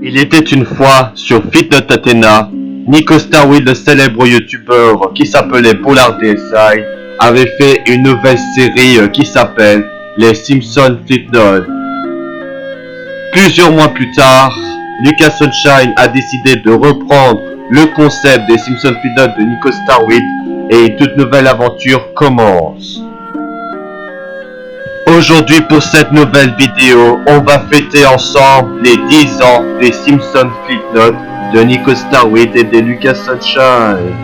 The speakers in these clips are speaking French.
Il était une fois sur Fitnote Athena, Nico Starwheel, le célèbre youtubeur qui s'appelait Polar DSI, avait fait une nouvelle série qui s'appelle Les Simpsons Fitnote. Plusieurs mois plus tard, Lucas Sunshine a décidé de reprendre le concept des Simpsons Fitnote de Nico Starwheel et une toute nouvelle aventure commence. Aujourd'hui, pour cette nouvelle vidéo, on va fêter ensemble les 10 ans des Simpsons Fitnote de Nico Starwheel et de Lucas Sunshine.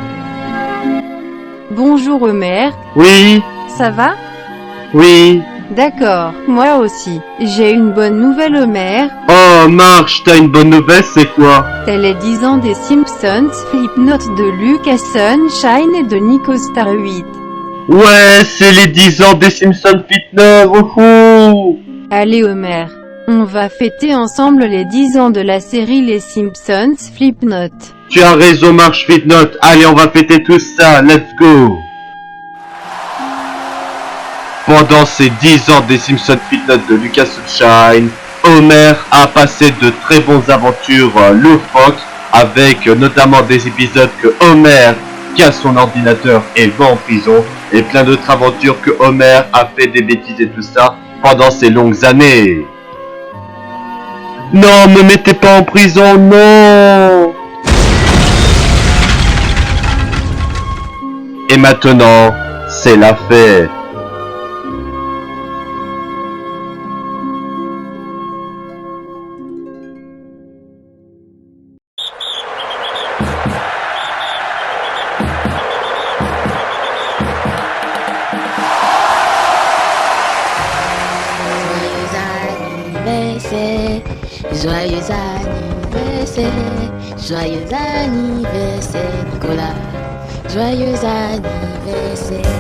Bonjour Homer. Oui, Ça va? oui. D'accord, moi aussi. J'ai une bonne nouvelle Homer. Oh, Marge, t'as une bonne nouvelle, c'est quoi? C'est les 10 ans des Simpsons Fitnote de Lucas Sunshine et de Nico Starwheel. Ouais, c'est les 10 ans des Simpsons Fitnote, wouhou! Allez Homer, on va fêter ensemble les 10 ans de la série Les Simpsons Flipnote. Tu as raison, Marge Fitnote. Allez, on va fêter tout ça, let's go! Pendant ces 10 ans des Simpsons Fitnote de Lucas Sunshine, Homer a passé de très bonnes aventures loufoques, avec notamment des épisodes que Homer casse son ordinateur et va en prison, et plein d'autres aventures que Homer a fait des bêtises et tout ça pendant ces longues années. Non, me mettez pas en prison, non! Et maintenant, c'est la fête. Joyeux anniversaire, joyeux anniversaire Nicolas, joyeux anniversaire.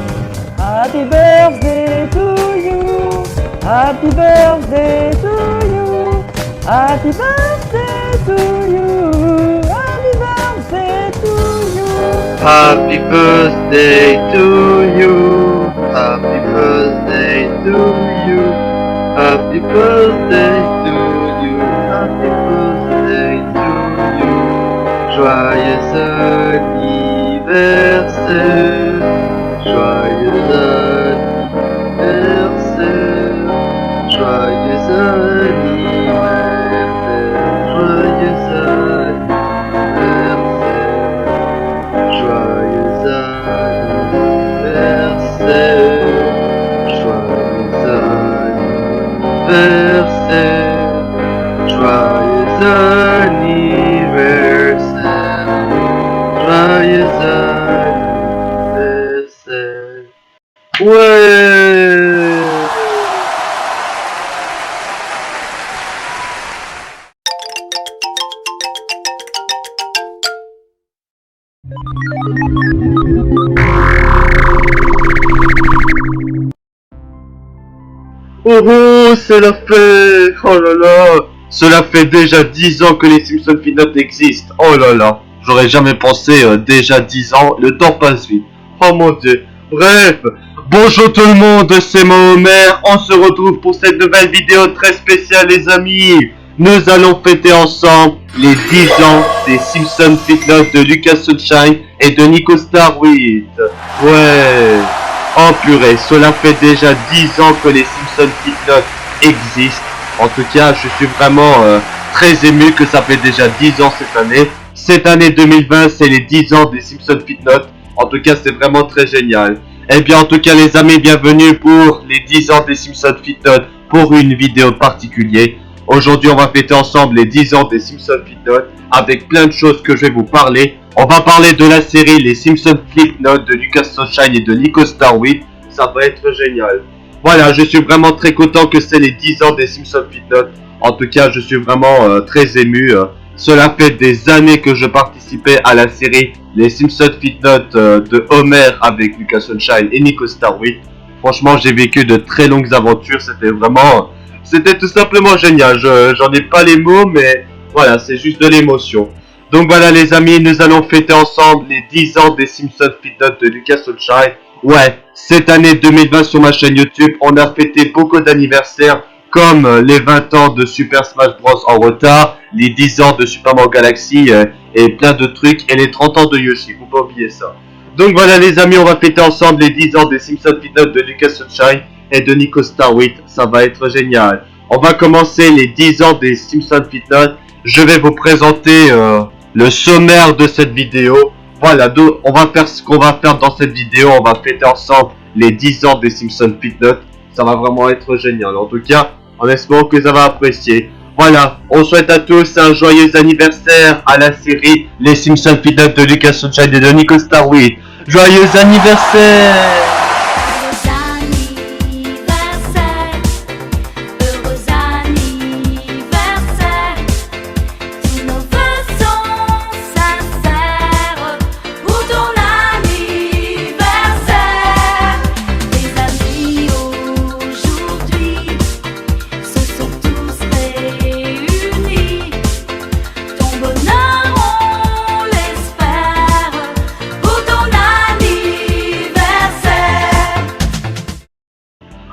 Happy birthday to you, happy birthday to you, happy birthday to you, happy birthday to you. Happy birthday to you, happy birthday to you, happy birthday to you, happy birthday to you. Joyeux anniversaire, joyeux anniversaire, joyeux anniversaire, joyeux anniversaire, joyeux anniversaire, joyeux anniversaire, joyeux anniversaire, joyeux anniversaire. Ouais! Oh oh, cela fait... Oh là là. Cela fait déjà 10 ans que les Simpsons Peanuts existent. Oh là là. J'aurais jamais pensé déjà 10 ans. Le temps passe vite. Oh mon dieu. Bref. Bonjour tout le monde, c'est moi Homer. On se retrouve pour cette nouvelle vidéo très spéciale les amis. Nous allons fêter ensemble les 10 ans des Simpsons Peanuts de Lucas Sunshine et de Nico Starwit. Ouais. Oh purée, cela fait déjà 10 ans que les Simpsons Peanuts existent. En tout cas, je suis vraiment très ému que ça fait déjà 10 ans cette année. Cette année 2020, c'est les 10 ans des Simpsons Peanuts. En tout cas, c'est vraiment très génial. Eh bien, en tout cas, les amis, bienvenue pour les 10 ans des Simpsons Peanuts pour une vidéo particulière. Aujourd'hui, on va fêter ensemble les 10 ans des Simpsons Peanuts avec plein de choses que je vais vous parler. On va parler de la série Les Simpsons Flipnotes de Lucas Sunshine et de Nico Starwit. Ça va être génial. Voilà, je suis vraiment très content que c'est les 10 ans des Simpsons Peanuts. En tout cas, je suis vraiment très ému. Cela fait des années que je participais à la série Les Simpsons Peanuts de Homer avec Lucas Sunshine et Nico Starwit. Franchement, j'ai vécu de très longues aventures. C'était tout simplement génial. J'en ai pas les mots, mais voilà, c'est juste de l'émotion. Donc voilà les amis, nous allons fêter ensemble les 10 ans des Simpsons Peanuts de Lucas Sunshine. Ouais, cette année 2020 sur ma chaîne YouTube, on a fêté beaucoup d'anniversaires comme les 20 ans de Super Smash Bros en retard, les 10 ans de Super Mario Galaxy et plein de trucs, et les 30 ans de Yoshi, faut pas oublier ça. Donc voilà les amis, on va fêter ensemble les 10 ans des Simpsons Peanuts de Lucas Sunshine et de Nico Starwit, ça va être génial. On va commencer les 10 ans des Simpsons Peanuts. Je vais vous présenter le sommaire de cette vidéo. Voilà, on va faire ce qu'on va faire dans cette vidéo. On va fêter ensemble les 10 ans des Simpsons Peanuts. Ça va vraiment être génial. En tout cas, en espérant que ça va apprécier. Voilà, on souhaite à tous un joyeux anniversaire à la série Les Simpsons Peanuts de Lucas Sunshine et de Nico Starwit. Joyeux anniversaire!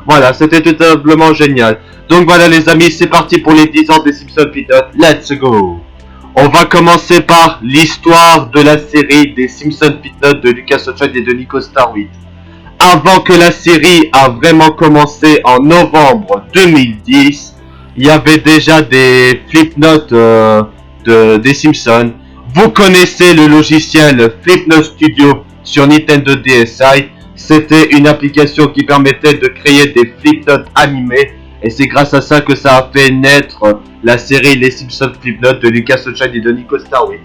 Voilà, c'était tout simplement génial. Donc voilà les amis, c'est parti pour les 10 ans des Simpsons Peanuts. Let's go! On va commencer par l'histoire de la série des Simpsons Peanuts de Lucas Sunshine et de Nico Starwit. Avant que la série a vraiment commencé en novembre 2010, il y avait déjà des Flipnotes des Simpsons. Vous connaissez le logiciel Flipnote Studio sur Nintendo DSi. C'était une application qui permettait de créer des Flipnotes animés. Et c'est grâce à ça que ça a fait naître la série Les Simpsons Flipnotes de Lucas Sunshine et de Nico Starwit.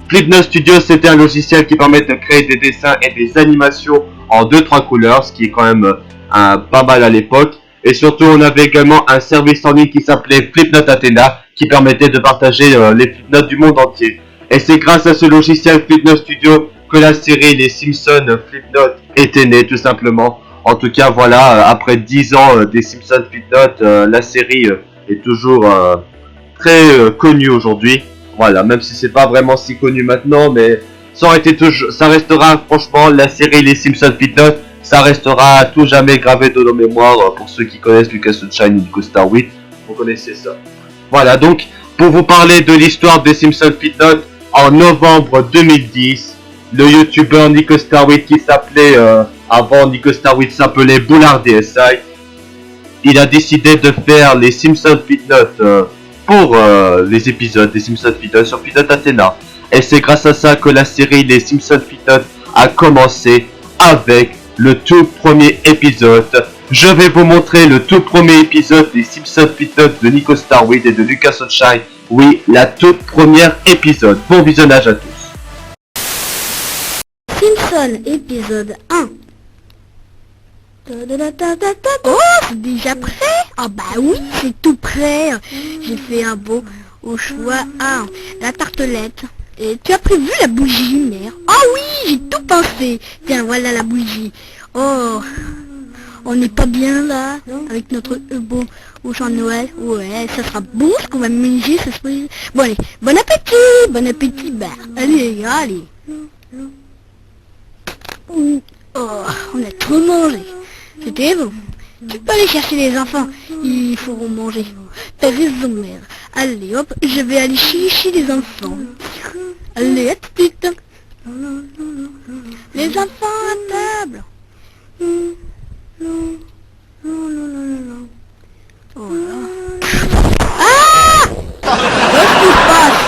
Flipnote Studio, c'était un logiciel qui permet de créer des dessins et des animations en 2-3 couleurs, ce qui est quand même pas mal à l'époque. Et surtout, on avait également un service en ligne qui s'appelait Flipnote Athena, qui permettait de partager les Flipnotes du monde entier. Et c'est grâce à ce logiciel Flipnote Studio que la série Les Simpsons Flipnotes était née, tout simplement. En tout cas, voilà, après 10 ans des Simpsons Flipnotes, la série est toujours très connue aujourd'hui. Voilà, même si c'est pas vraiment si connu maintenant, mais ça restera franchement la série Les Simpsons Flipnotes. Ça restera à tout jamais gravé de nos mémoires pour ceux qui connaissent Lucas Sunshine et Nico Starwit. Vous connaissez ça. Voilà, donc pour vous parler de l'histoire des Simpsons Flipnotes, en novembre 2010, le youtubeur Nico Starwit qui s'appelait, avant Nico Starwit s'appelait Boulard DSi, il a décidé de faire les Simpsons Flipnotes pour les épisodes des Simpsons Flipnotes sur Flipnote Athena. Et c'est grâce à ça que la série Les Simpsons Flipnotes a commencé avec le tout premier épisode. Je vais vous montrer le tout premier épisode des Simpsons Flipnotes de Nico Starwit et de Lucas Sunshine. Oui, la toute première épisode. Bon visionnage à tous. Simpson, épisode 1. Oh, c'est déjà prêt? Ah bah oui, c'est tout prêt. J'ai fait un beau au choix. Ah, la tartelette. Et tu as prévu la bougie, mère? Ah oui, j'ai tout pensé. Tiens, voilà la bougie. Oh, On n'est pas bien là, avec notre beau au champ de Noël. Ouais, ça sera bon ce qu'on va manger ce soir. Bon allez, bon appétit, bah, allez, allez. Oh, on a trop mangé. C'était bon. Tu peux aller chercher les enfants, ils pourront manger. T'as raison, mère. Allez, hop, je vais aller chercher les enfants. Allez, à tout de suite. Les enfants à table. Oh là. Ah! Qu'est-ce qui se passe?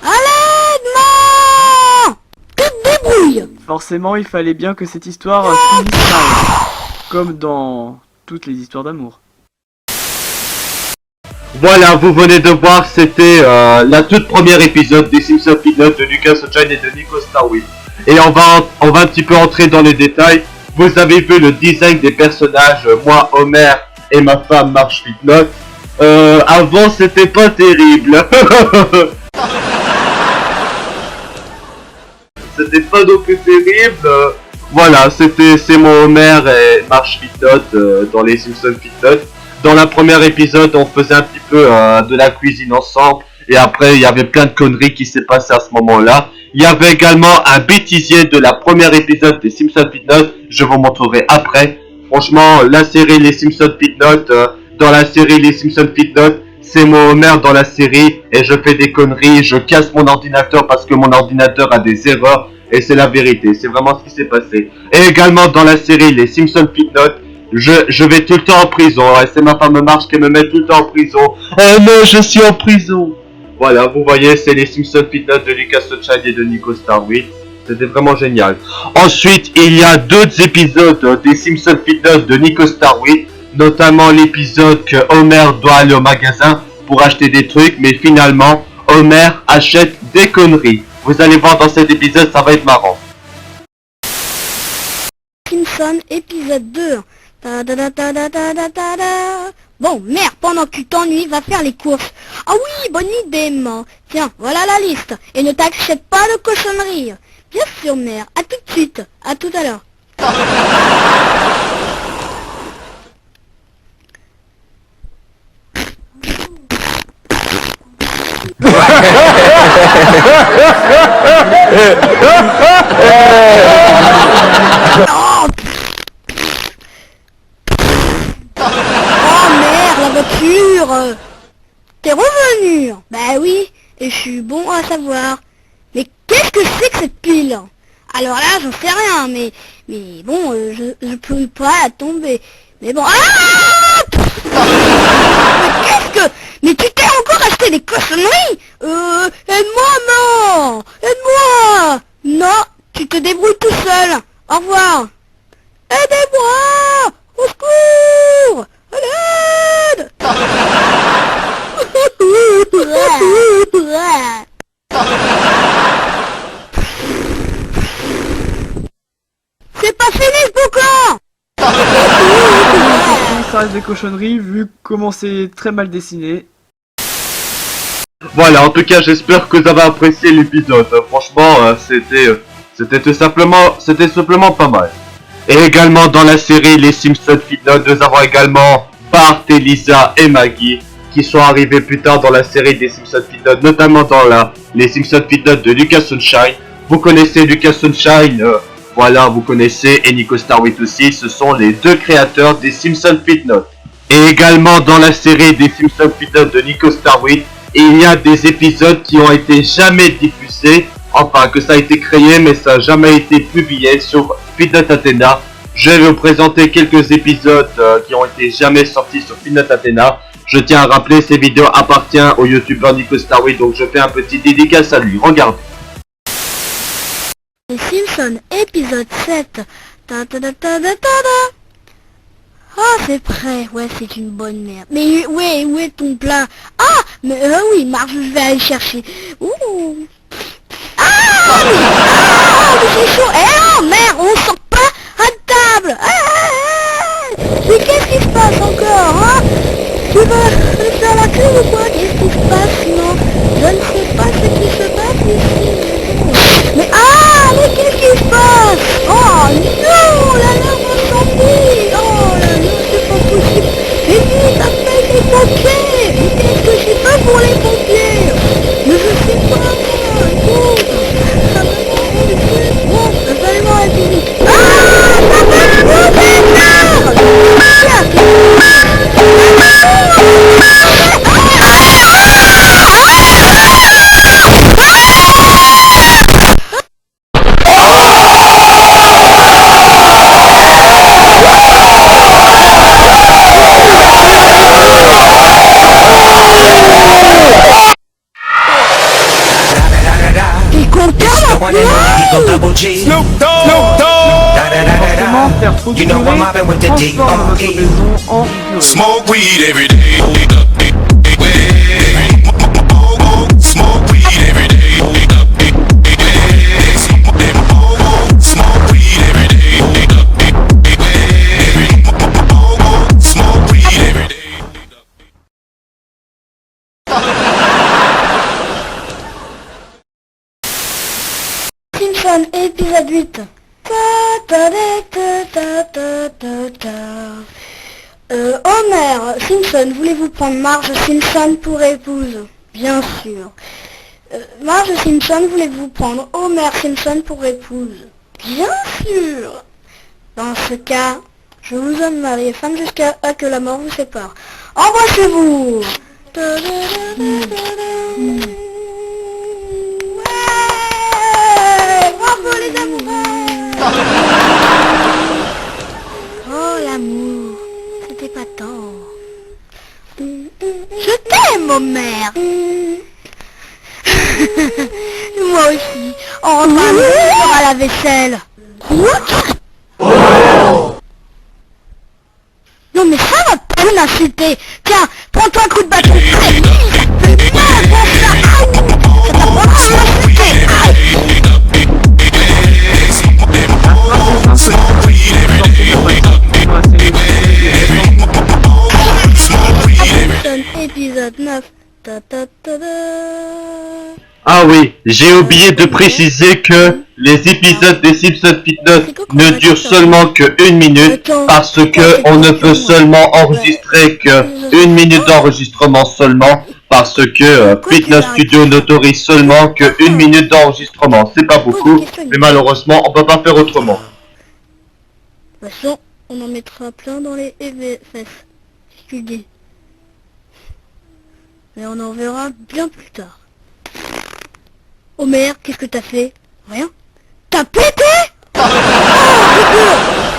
À l'aide, non! Tu te débrouilles. Forcément, il fallait bien que cette histoire finisse mal, comme dans toutes les histoires d'amour. Voilà, vous venez de voir, c'était la toute première épisode des Simpsons Pilotes de Lucas Sunshine et de Nico Starwin. Et on va un petit peu entrer dans les détails. Vous avez vu le design des personnages, moi, Homer, et ma femme, Marge Pitnot. Avant, c'était pas terrible. C'était pas non plus terrible. Voilà, c'est mon Homer et Marge Pitnot dans les Simpsons Pitnot. Dans le premier épisode, on faisait un petit peu de la cuisine ensemble. Et après, il y avait plein de conneries qui s'est passé à ce moment-là. Il y avait également un bêtisier de la première épisode des Simpsons Pitnot. Je vous montrerai après. Franchement, la série Les Simpsons Pitnot, dans la série Les Simpsons Pitnot, c'est mon Homer dans la série. Et je fais des conneries, je casse mon ordinateur parce que mon ordinateur a des erreurs. Et c'est la vérité, c'est vraiment ce qui s'est passé. Et également dans la série Les Simpsons Pitnot, je vais tout le temps en prison. Et c'est ma femme Marge qui me met tout le temps en prison. Oh non, je suis en prison. Voilà, vous voyez, c'est les Simpsons Pitnot de Lucas Sunshine et de Nico Starwin. C'était vraiment génial. Ensuite, il y a d'autres épisodes des Simpsons Pitnot de Nico Starwin. Notamment l'épisode que Homer doit aller au magasin pour acheter des trucs. Mais finalement, Homer achète des conneries. Vous allez voir dans cet épisode, ça va être marrant. Simpson, épisode 2. Bon, merde, pendant que tu t'ennuies, va faire les courses. Ah oui, bonne idée, maman. Tiens, voilà la liste. Et ne t'achète pas de cochonneries. Bien sûr, mère. À tout de suite. À tout à l'heure. Voiture. T'es revenu? Bah oui, et je suis bon à savoir. Mais qu'est-ce que c'est que cette pile? Alors là, j'en sais rien, mais bon, je peux pas la tomber. Mais bon, ah! Mais tu t'es encore acheté des cochonneries? Aide-moi, non! Aide-moi! Non, tu te débrouilles tout seul. Au revoir. Aidez-moi! Au secours! À l'aide! C'est pas fini ce boucan! Ça reste des cochonneries vu comment c'est très mal dessiné. Voilà, en tout cas, j'espère que vous avez apprécié l'épisode. Franchement, c'était simplement pas mal. Et également dans la série Les Simpsons Pitnot, nous avons également Bart, Lisa et Maggie qui sont arrivés plus tard dans la série des Simpsons Pitnot, notamment dans les Simpsons Pitnot de Lucas Sunshine. Vous connaissez Lucas Sunshine, voilà, vous connaissez, et Nico Starwin aussi, ce sont les deux créateurs des Simpsons Pitnot. Et également dans la série des Simpsons Pitnot de Nico Starwin, il y a des épisodes qui ont été jamais diffusés, enfin que ça a été créé mais ça n'a jamais été publié sur Pitnot Athena. Je vais vous présenter quelques épisodes qui ont été jamais sortis sur Pitnot Athena. Je tiens à rappeler, ces vidéos appartiennent au youtubeur Nico Starwin, donc je fais un petit dédicace à lui. Regarde. Les Simpsons, épisode 7. Ah, c'est prêt. Ouais, c'est une bonne merde. Mais ouais, où est ton plat? Ah, mais oui, Marge, je vais aller chercher. Ouh. Mais c'est chaud. Eh oh, merde, on sort pas à table. Mais qu'est-ce qui se passe encore, hein? Tu vas faire la queue ou quoi? Qu'est-ce qui se passe? Non, je ne sais pas ce qui se passe ici. Mais qu'est-ce qui se passe? Oh non, la larme incendie. G. Snoop Dogg. Forcément, faire trop de You know I'm durée mobbing with the transforme votre D.R.E. maison en isolée. Smoke weed every day. Smoke weed every day. Smoke weed every day. Smoke weed every day. Simpson, épisode 8. Homer Simpson, voulez-vous prendre Marge Simpson pour épouse? Bien sûr. Marge Simpson, voulez-vous prendre Homer Simpson pour épouse? Bien sûr. Dans ce cas, je vous donne mari et femme jusqu'à que la mort vous sépare. Embrassez-vous. Ouais, bravo les amoureux. Oh l'amour, c'était pas tant. Je t'aime, Homer. Moi aussi. En train de faire à la vaisselle. Quoi? Non mais ça va pas nous insulter. Tiens, prends-toi un coup de bâton. Aïe, fais mal, bon ça. Aïe, ça t'apprendra à m'insulter. Épisode 9. Ah oui, j'ai oublié de préciser que les épisodes des Simpsons Fitness ne durent seulement que 1 minute parce que on ne peut seulement enregistrer que 1 minute d'enregistrement seulement parce que Fitness Studio n'autorise seulement que 1 minute d'enregistrement. C'est pas beaucoup, mais malheureusement on peut pas faire autrement. De toute façon, on en mettra plein dans les EVFS, si tu le dis. Mais on en verra bien plus tard. Homer, qu'est-ce que t'as fait? Rien? T'as pété? Oh,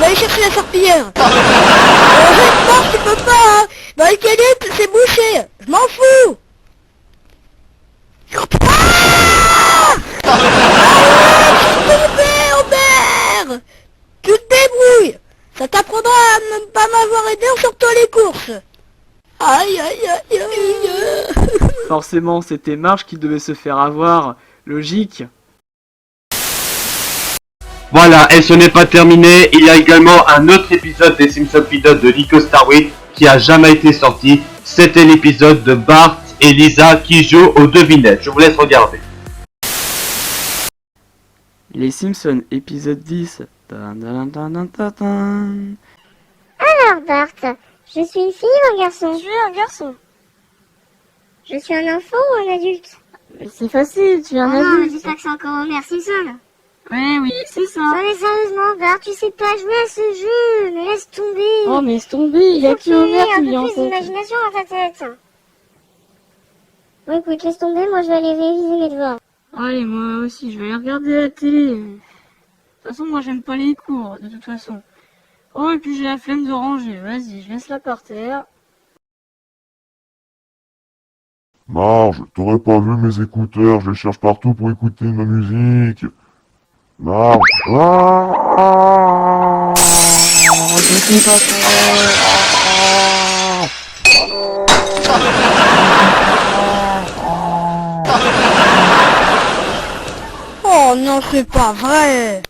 va aller chercher la serpillière. Non, tu peux pas, hein. Dans les canettes, c'est bouché. Je m'en fous. Ah, Homer, tu te débrouilles. Ça t'apprendra à ne pas m'avoir aidé en sortant les courses. Aïe, aïe, aïe, aïe. Forcément, c'était Marge qui devait se faire avoir. Logique. Voilà, et ce n'est pas terminé, il y a également un autre épisode des Simpsons Fitness de Nico Starway qui a jamais été sorti. C'était l'épisode de Bart et Lisa qui jouent aux devinettes. Je vous laisse regarder. Les Simpsons, épisode 10. Alors Bart, je suis une fille ou un garçon? Je suis un garçon. Je suis un enfant ou un adulte? C'est facile, tu es un non, adulte. mais dis pas que c'est encore Homer Simpson. Oui, c'est ça. Non mais sérieusement Bart, tu sais pas jouer à ce jeu, mais laisse tomber. Oh, mais laisse tomber, il y a que Homer qui lui un en peu plus tête. d'imagination dans ta tête. Bon écoute, laisse tomber, moi je vais aller réviser mes devoirs. Allez, moi aussi, je vais aller regarder la télé. De toute façon, moi j'aime pas les cours, de toute façon. Oh, et puis j'ai la flemme de ranger. Vas-y, je laisse la par terre. Marge, t'aurais pas vu mes écouteurs, je les cherche partout pour écouter ma musique. Marge. Ah, Je sais pas Oh non, c'est pas vrai.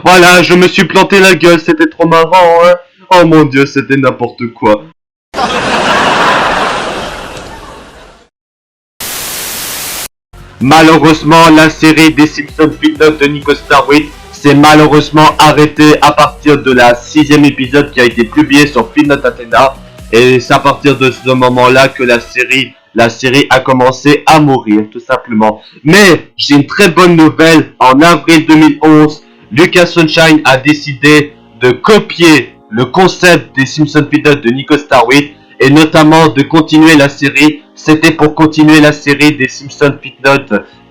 Voilà, je me suis planté la gueule, c'était trop marrant, hein. Oh mon dieu, c'était n'importe quoi. Malheureusement, la série des Simpsons Fitness de Nico Starway s'est malheureusement arrêtée à partir de la 6e épisode qui a été publié sur Fitness Athena. Et c'est à partir de ce moment-là que la série a commencé à mourir, tout simplement. Mais j'ai une très bonne nouvelle. En avril 2011, Lucas Sunshine a décidé de copier le concept des Simpsons Fitness de Nico Starway et notamment de continuer la série. C'était pour continuer la série des Simpsons Fitness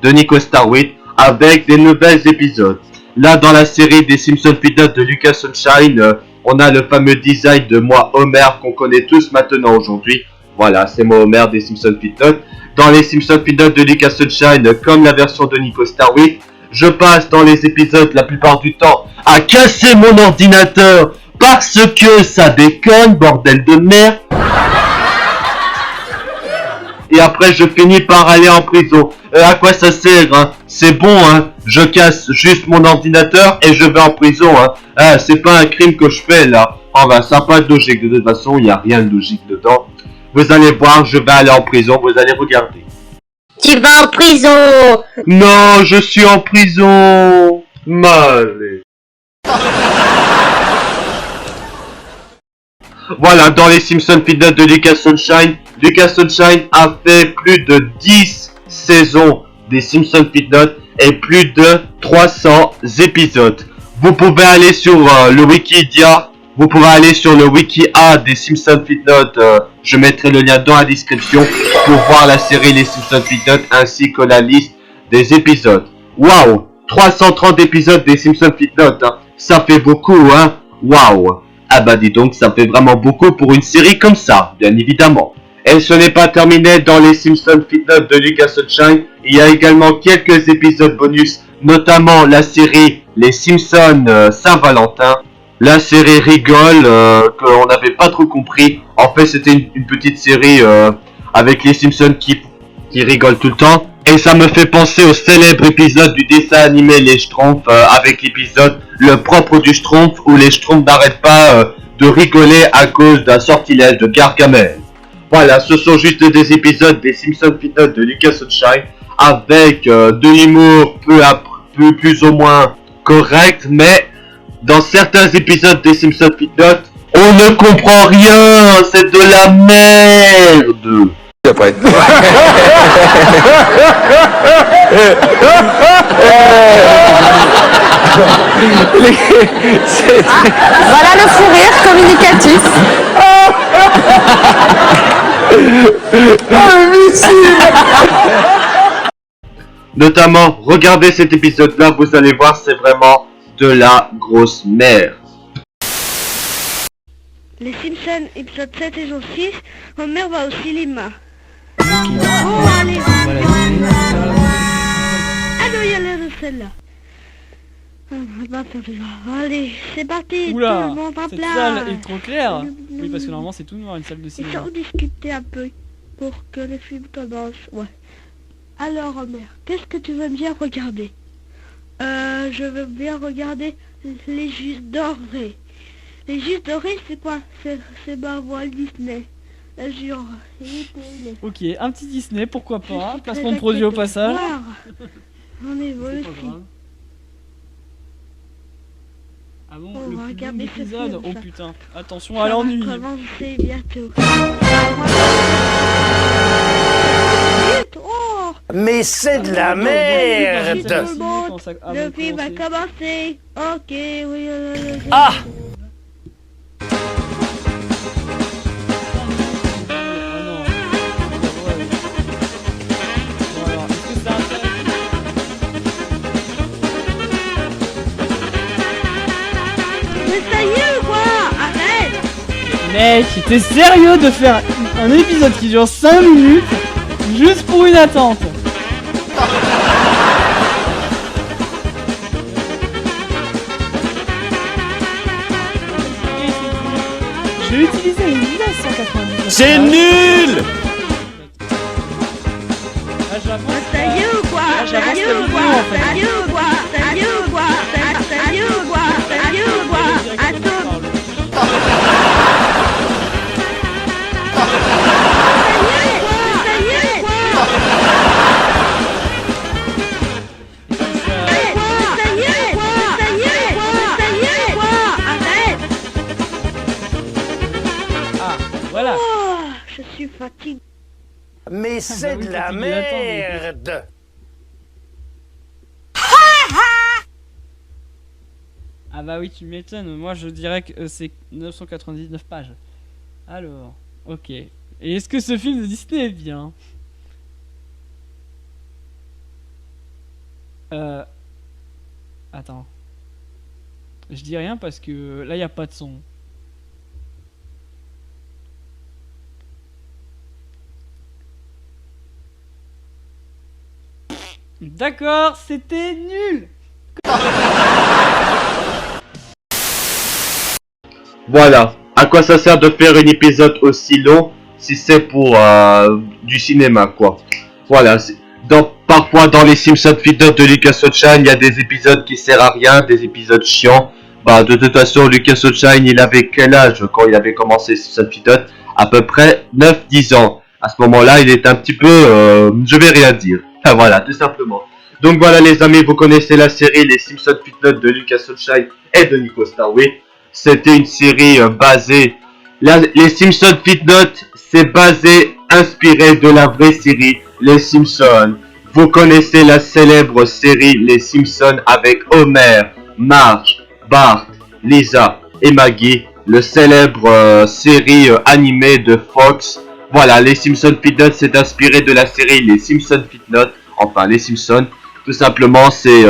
de Nico Starway avec des nouvelles épisodes. Là, dans la série des Simpsons Fitness de Lucas Sunshine, on a le fameux design de moi Homer qu'on connaît tous maintenant aujourd'hui. Voilà, c'est moi Homer des Simpsons Fitness. Dans les Simpsons Fitness de Lucas Sunshine, comme la version de Nico Starway, je passe dans les épisodes la plupart du temps à casser mon ordinateur parce que ça déconne, bordel de merde. Et après je finis par aller en prison. À quoi ça sert, hein? C'est bon, hein? Je casse juste mon ordinateur et je vais en prison, hein? Ah, c'est pas un crime que je fais là. Oh bah ça n'a pas de logique, de toute façon il n'y a rien de logique dedans. Vous allez voir, je vais aller en prison, vous allez regarder. Tu vas en prison. Non, je suis en prison. Mal. Voilà, dans les Simpsons Peanuts de Lucas Sunshine a fait plus de 10 saisons des Simpsons Peanuts et plus de 300 épisodes. Vous pouvez aller sur le Wikipédia, vous pouvez aller sur le Wiki-A des Simpsons Peanuts, je mettrai le lien dans la description pour voir la série Les Simpsons Peanuts ainsi que la liste des épisodes. Waouh, 330 épisodes des Simpsons Peanuts, hein. Ça fait beaucoup, hein. Waouh. Ah bah dis donc, ça fait vraiment beaucoup pour une série comme ça, bien évidemment. Et ce n'est pas terminé dans les Simpsons Peanuts de Lucas Sunshine. Il y a également quelques épisodes bonus, notamment la série Les Simpsons Saint-Valentin. La série rigole, qu'on n'avait pas trop compris. En fait, c'était une petite série avec les Simpsons qui rigolent tout le temps. Et ça me fait penser au célèbre épisode du dessin animé Les Schtroumpfs avec l'épisode Le propre du Schtroumpf où les Schtroumpfs n'arrêtent pas de rigoler à cause d'un sortilège de Gargamel. Voilà, ce sont juste des épisodes des Simpsons Peanuts de Lucas Sunshine avec de l'humour plus ou moins correct, mais dans certains épisodes des Simpsons Peanuts, on ne comprend rien, c'est de la merde. Après. Voilà le fou rire communicatif. Notamment, regardez cet épisode-là, vous allez voir, c'est vraiment de la grosse merde. Les Simpsons, épisode 7, saison 6, Homer va au cinéma. Oh, allez, Voilà, ah non, il y a l'air de celle-là. Allez, c'est parti, tout Oula, le monde en cette place. salle est trop claire. Oui, parce que normalement c'est tout noir une salle de Il cinéma. faut discuter un peu pour que le film commence. Ouais. Alors, Homer, qu'est-ce que tu veux bien regarder? Je veux bien regarder les Justes dorés. Les Justes dorés, c'est quoi? C'est ma Walt Disney. Là, jure. Ok, un petit Disney, pourquoi Je pas. suis Placement très de produit au inquiète de passage. voir. On est C'est pas aussi. grave. Ah bon, On le va plus long regarder ce épisode. film, Oh ça. putain, attention Ça à va l'ennui. commencer bientôt. Oh, Mais c'est de la merde. tout le monde. Ah, Le film va commencer. Ok, oui. Ah. Mais ça y est ou quoi? Arrête. Mec, t'es sérieux de faire un épisode qui dure 5 minutes juste pour une attente? Je vais utiliser une 1999. C'est nul. Ah, j'avance. Ça y est ou quoi? Ah, j'avance Ça y est la ou vidéo, quoi? en fait. Ça y est ou quoi? Ça y est ou quoi? Ça y est ou quoi? Ça y est ou quoi? Attends. Ça y est quoi? Ça y est quoi? Ça y est quoi? Ça y est quoi? Arrête. Ah, voilà. Oh, je suis fatigué. Mais c'est oui, de la fatigué d'attendre. merde. Ah bah oui, tu m'étonnes. Moi, je dirais que c'est 999 pages. Alors, ok. Et est-ce que ce film de Disney est bien? Attends. Je dis rien parce que là, il n'y a pas de son. D'accord, c'était nul. Voilà. À quoi ça sert de faire un épisode aussi long si c'est pour du cinéma, quoi. Voilà. Parfois dans les Simpsons Feed Notes de Lucas Sunshine, il y a des épisodes qui servent à rien, des épisodes chiants. Bah, de toute façon, Lucas Sunshine, il avait quel âge quand il avait commencé Simpsons Feed Notes? À peu près 9-10 ans. À ce moment-là, il est un petit peu... je vais rien dire. Ah, voilà, tout simplement. Donc voilà les amis, vous connaissez la série Les Simpsons Feed Notes de Lucas Sunshine et de Nico Starway. C'était une série basée... les Simpsons Feed Notes, c'est basé, inspiré de la vraie série Les Simpsons. Vous connaissez la célèbre série Les Simpsons avec Homer, Marge, Bart, Lisa et Maggie. Le célèbre série animée de Fox. Voilà, Les Simpsons Feed Notes c'est inspiré de la série Les Simpsons Feed Notes. Enfin, Les Simpsons. Tout simplement, c'est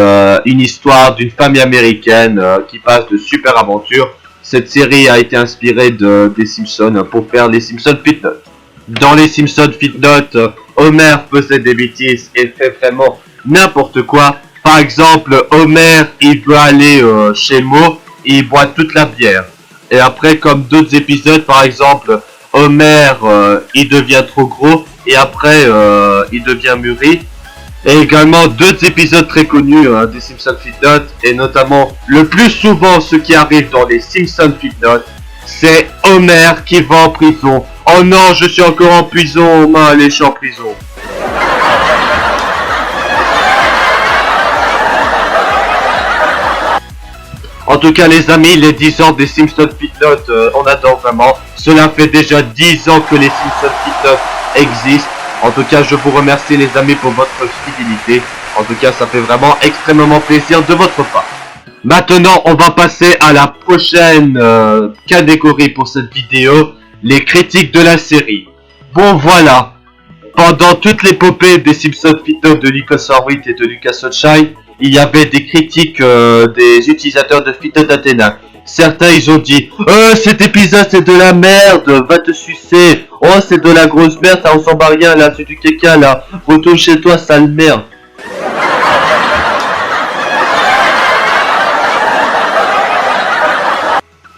une histoire d'une famille américaine qui passe de super aventures. Cette série a été inspirée des Simpsons pour faire Les Simpsons Feed Notes. Dans Les Simpsons Feed Notes, Homer faisait des bêtises et fait vraiment n'importe quoi. Par exemple, Homer, il veut aller chez Moe et il boit toute la bière. Et après, comme d'autres épisodes, par exemple, Homer, il devient trop gros et après, il devient mûri. Et également d'autres épisodes très connus des Simpsons Feed Notes, et notamment le plus souvent ce qui arrive dans les Simpsons Feed Notes, c'est Homer qui va en prison. Oh non, je suis encore en prison, allez, je suis en prison. En tout cas les amis, les 10 ans des Simpsons Feed Notes, on adore vraiment. Cela fait déjà 10 ans que les Simpsons Feed Notes existent. En tout cas, je vous remercie les amis pour votre fidélité. En tout cas, ça fait vraiment extrêmement plaisir de votre part. Maintenant, on va passer à la prochaine catégorie pour cette vidéo. Les critiques de la série. Bon, voilà. Pendant toute l'épopée des Simpsons Feed Notes de Lucas Horwitz et de Lucas Sunshine, il y avait des critiques des utilisateurs de Feed Note Athena. Certains ils ont dit cet épisode c'est de la merde, va te sucer. Oh c'est de la grosse merde, ça ressemble à rien là, c'est du caca là. Retourne chez toi sale merde.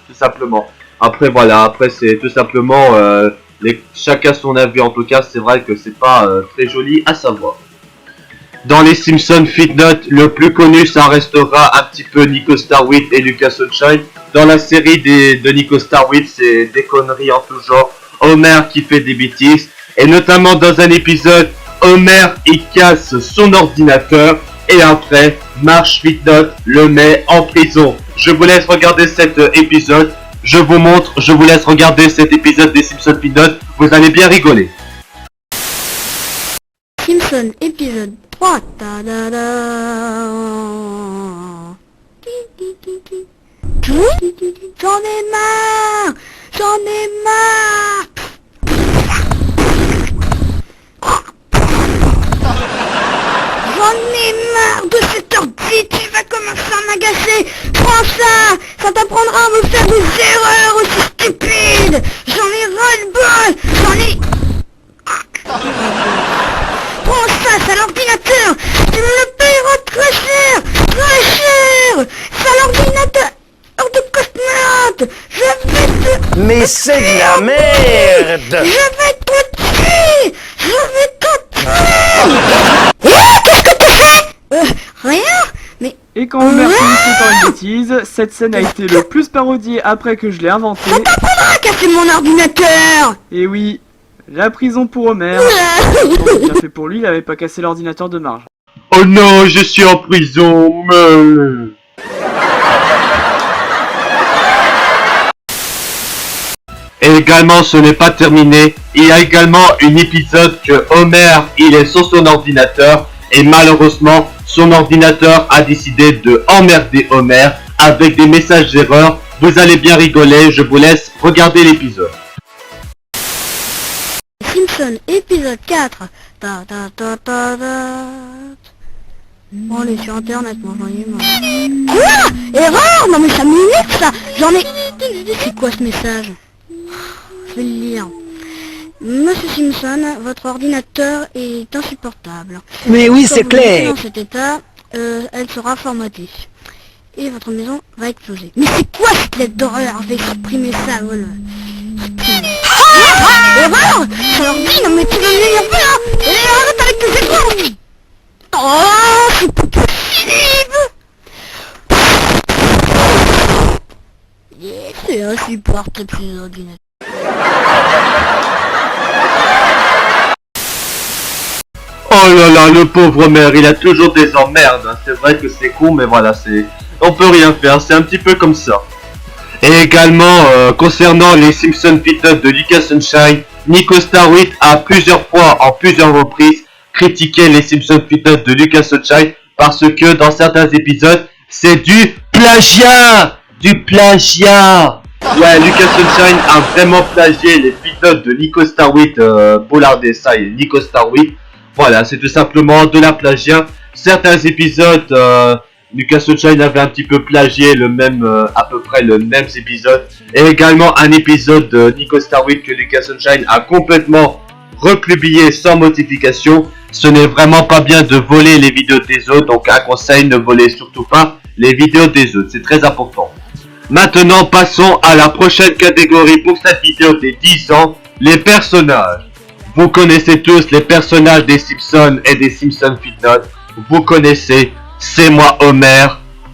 Tout simplement. Après voilà, après c'est tout simplement chacun son avis. En tout cas c'est vrai que c'est pas très joli à savoir. Dans les Simpsons Feed Notes, le plus connu ça restera un petit peu Nico Starwitz et Lucas Sunshine. Dans la série de Nico Starwitz, c'est des conneries en tout genre. Homer qui fait des bêtises. Et notamment dans un épisode, Homer il casse son ordinateur. Et après, Marge Feed Note le met en prison. Je vous laisse regarder cet épisode. Je vous laisse regarder cet épisode des Simpsons Feed Notes. Vous allez bien rigoler. Simpson épisode 3. J'en ai marre. J'en ai marre de cette ordi, tu vas commencer à m'agacer. Prends ça t'apprendra à me faire des erreurs aussi stupides. J'en ai ras-le-bol, Prends ça, sale ordinateur. Tu me le payeras très cher. Sale ordinateur de cosmonaute. Je vais te... Mais c'est de la merde. Je vais te tuer. Qu'est-ce que tu fais? Rien. Mais... Et quand Homer finissait par une bêtise, cette scène a été le plus parodiée après que je l'ai inventée. Ça t'apprendra à casser mon ordinateur. Et oui, la prison pour Homer. C'est bien fait pour lui, il avait pas cassé l'ordinateur de Marge. Oh non, je suis en prison. Et également, ce n'est pas terminé. Il y a également un épisode que Homer, il est sur son ordinateur. Et malheureusement, son ordinateur a décidé de emmerder Homer avec des messages d'erreur. Vous allez bien rigoler, je vous laisse regarder l'épisode. Simpson épisode 4. Bon, on est sur internet, moi j'en ai marre. Quoi? Erreur? Non mais ça m'énerve ça. J'en ai... C'est quoi ce message? Je vais le lire. Monsieur Simpson, votre ordinateur est insupportable. Mais oui, Quand c'est vous le laissez clair. dans cet état, elle sera formatée. Et votre maison va exploser. Mais c'est quoi cette lettre d'horreur? Je vais supprimer ça, voilà. Horreur! Ça leur dit, non mais tu vas m'énerver, hein! Et arrête avec tes efforts! Oh, c'est pas possible! C'est insupportable ces ordinateurs. Oh là là, le pauvre Homer, il a toujours des emmerdes. Hein. C'est vrai que c'est con, mais voilà, c'est... On peut rien faire, c'est un petit peu comme ça. Et également, concernant les Simpson Peanuts de Lucas Sunshine, Nico Starwit a plusieurs fois, en plusieurs reprises, critiqué les Simpson Peanuts de Lucas Sunshine parce que dans certains épisodes, c'est du plagiat! Du plagiat! Ouais, Lucas Sunshine a vraiment plagié les Peanuts de Nico Starwit, Bollard Dessa et Nico Starwit. Voilà, c'est tout simplement de la plagiat. Certains épisodes, Lucas Sunshine avait un petit peu plagié le même, à peu près le même épisode. Et également un épisode de Nico Starwit que Lucas Sunshine a complètement republié sans modification. Ce n'est vraiment pas bien de voler les vidéos des autres, donc un conseil, ne volez surtout pas les vidéos des autres, c'est très important. Maintenant, passons à la prochaine catégorie pour cette vidéo des 10 ans, les personnages. Vous connaissez tous les personnages des Simpsons et des Simpsons Peanuts. Vous connaissez, c'est moi Homer.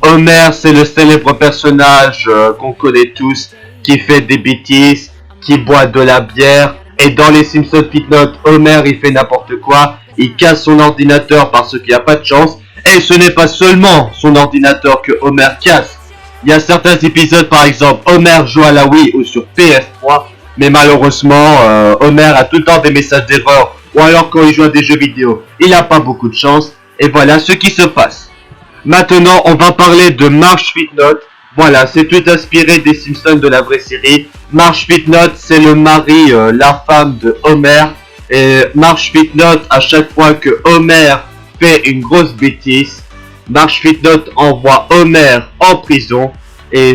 Homer, c'est le célèbre personnage qu'on connaît tous, qui fait des bêtises, qui boit de la bière. Et dans les Simpsons Peanuts, Homer, il fait n'importe quoi. Il casse son ordinateur parce qu'il n'y a pas de chance. Et ce n'est pas seulement son ordinateur que Homer casse. Il y a certains épisodes, par exemple, Homer joue à la Wii ou sur PS3. Mais malheureusement, Homer a tout le temps des messages d'erreur. Ou alors quand il joue à des jeux vidéo, il n'a pas beaucoup de chance. Et voilà ce qui se passe. Maintenant, on va parler de Marge Peanut. Voilà, c'est tout inspiré des Simpsons de la vraie série. Marge Peanut, c'est le mari, la femme de Homer. Et Marge Peanut, à chaque fois que Homer fait une grosse bêtise, Marge Peanut envoie Homer en prison. Et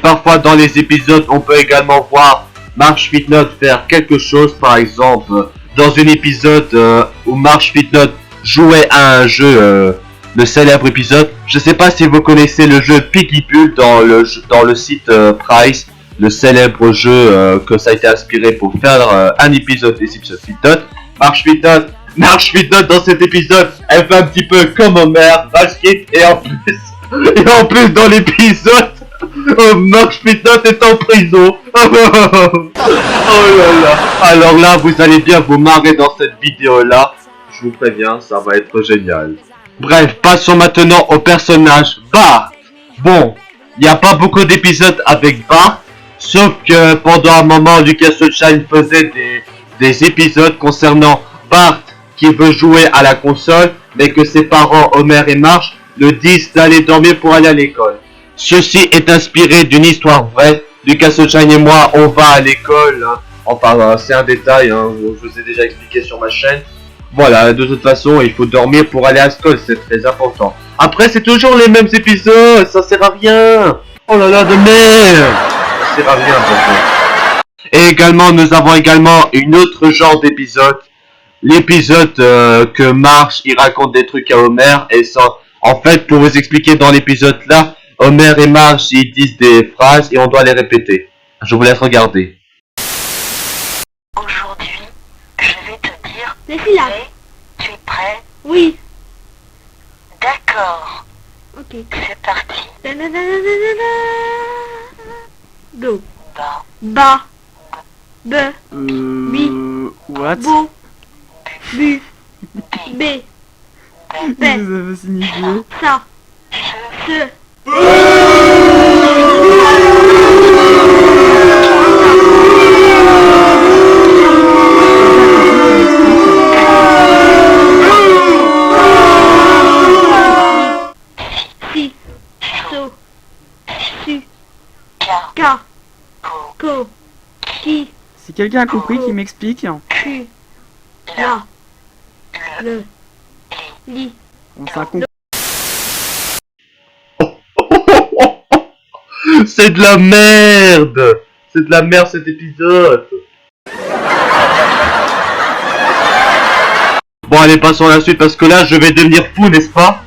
parfois dans les épisodes, on peut également voir Marge Peanut faire quelque chose. Par exemple, dans un épisode où Marge Peanut jouait à un jeu, le célèbre épisode. Je sais pas si vous connaissez le jeu Piggy Bull dans le site Price, le célèbre jeu que ça a été inspiré pour faire un épisode des Simpsons Peanuts. Marge Peanut dans cet épisode, elle fait un petit peu comme Homer, basket, et en plus dans l'épisode, Marge Peanut est en prison. Oh là là. Alors là, vous allez bien vous marrer dans cette vidéo là. Je vous préviens, ça va être génial. Bref, passons maintenant au personnage Bart. Bon, il n'y a pas beaucoup d'épisodes avec Bart, sauf que pendant un moment, Lucas Sunshine faisait des épisodes concernant Bart qui veut jouer à la console, mais que ses parents, Homer et Marge, le disent d'aller dormir pour aller à l'école. Ceci est inspiré d'une histoire vraie. Lucas Sunshine et moi, on va à l'école. Hein. Enfin, c'est un détail, hein, je vous ai déjà expliqué sur ma chaîne. Voilà, de toute façon, il faut dormir pour aller à l'école, c'est très important. Après, c'est toujours les mêmes épisodes, ça sert à rien. Oh là là, de merde. Ça sert à rien, pourquoi. Et également, nous avons également une autre genre d'épisode. L'épisode que Marge, il raconte des trucs à Homer. Et ça, en fait, pour vous expliquer dans l'épisode là, Homer et Marge, ils disent des phrases et on doit les répéter. Je vous laisse regarder. Aujourd'hui, je vais te dire... Les filles là. Tu es prêt? Oui. D'accord. Ok. C'est parti. Go. Ba. Ba. B. Bi. What? Bo. Bu. B. Qu'est-ce que ça veut signifier? Ça. Ce. Si. So. Su. Ka. Ko. Qui. Si quelqu'un a compris, qui m'explique. Cu. La. Le. Li. On s'en compris. C'est de la merde. C'est de la merde cet épisode. Bon, allez, passons à la suite parce que là, je vais devenir fou, n'est-ce pas?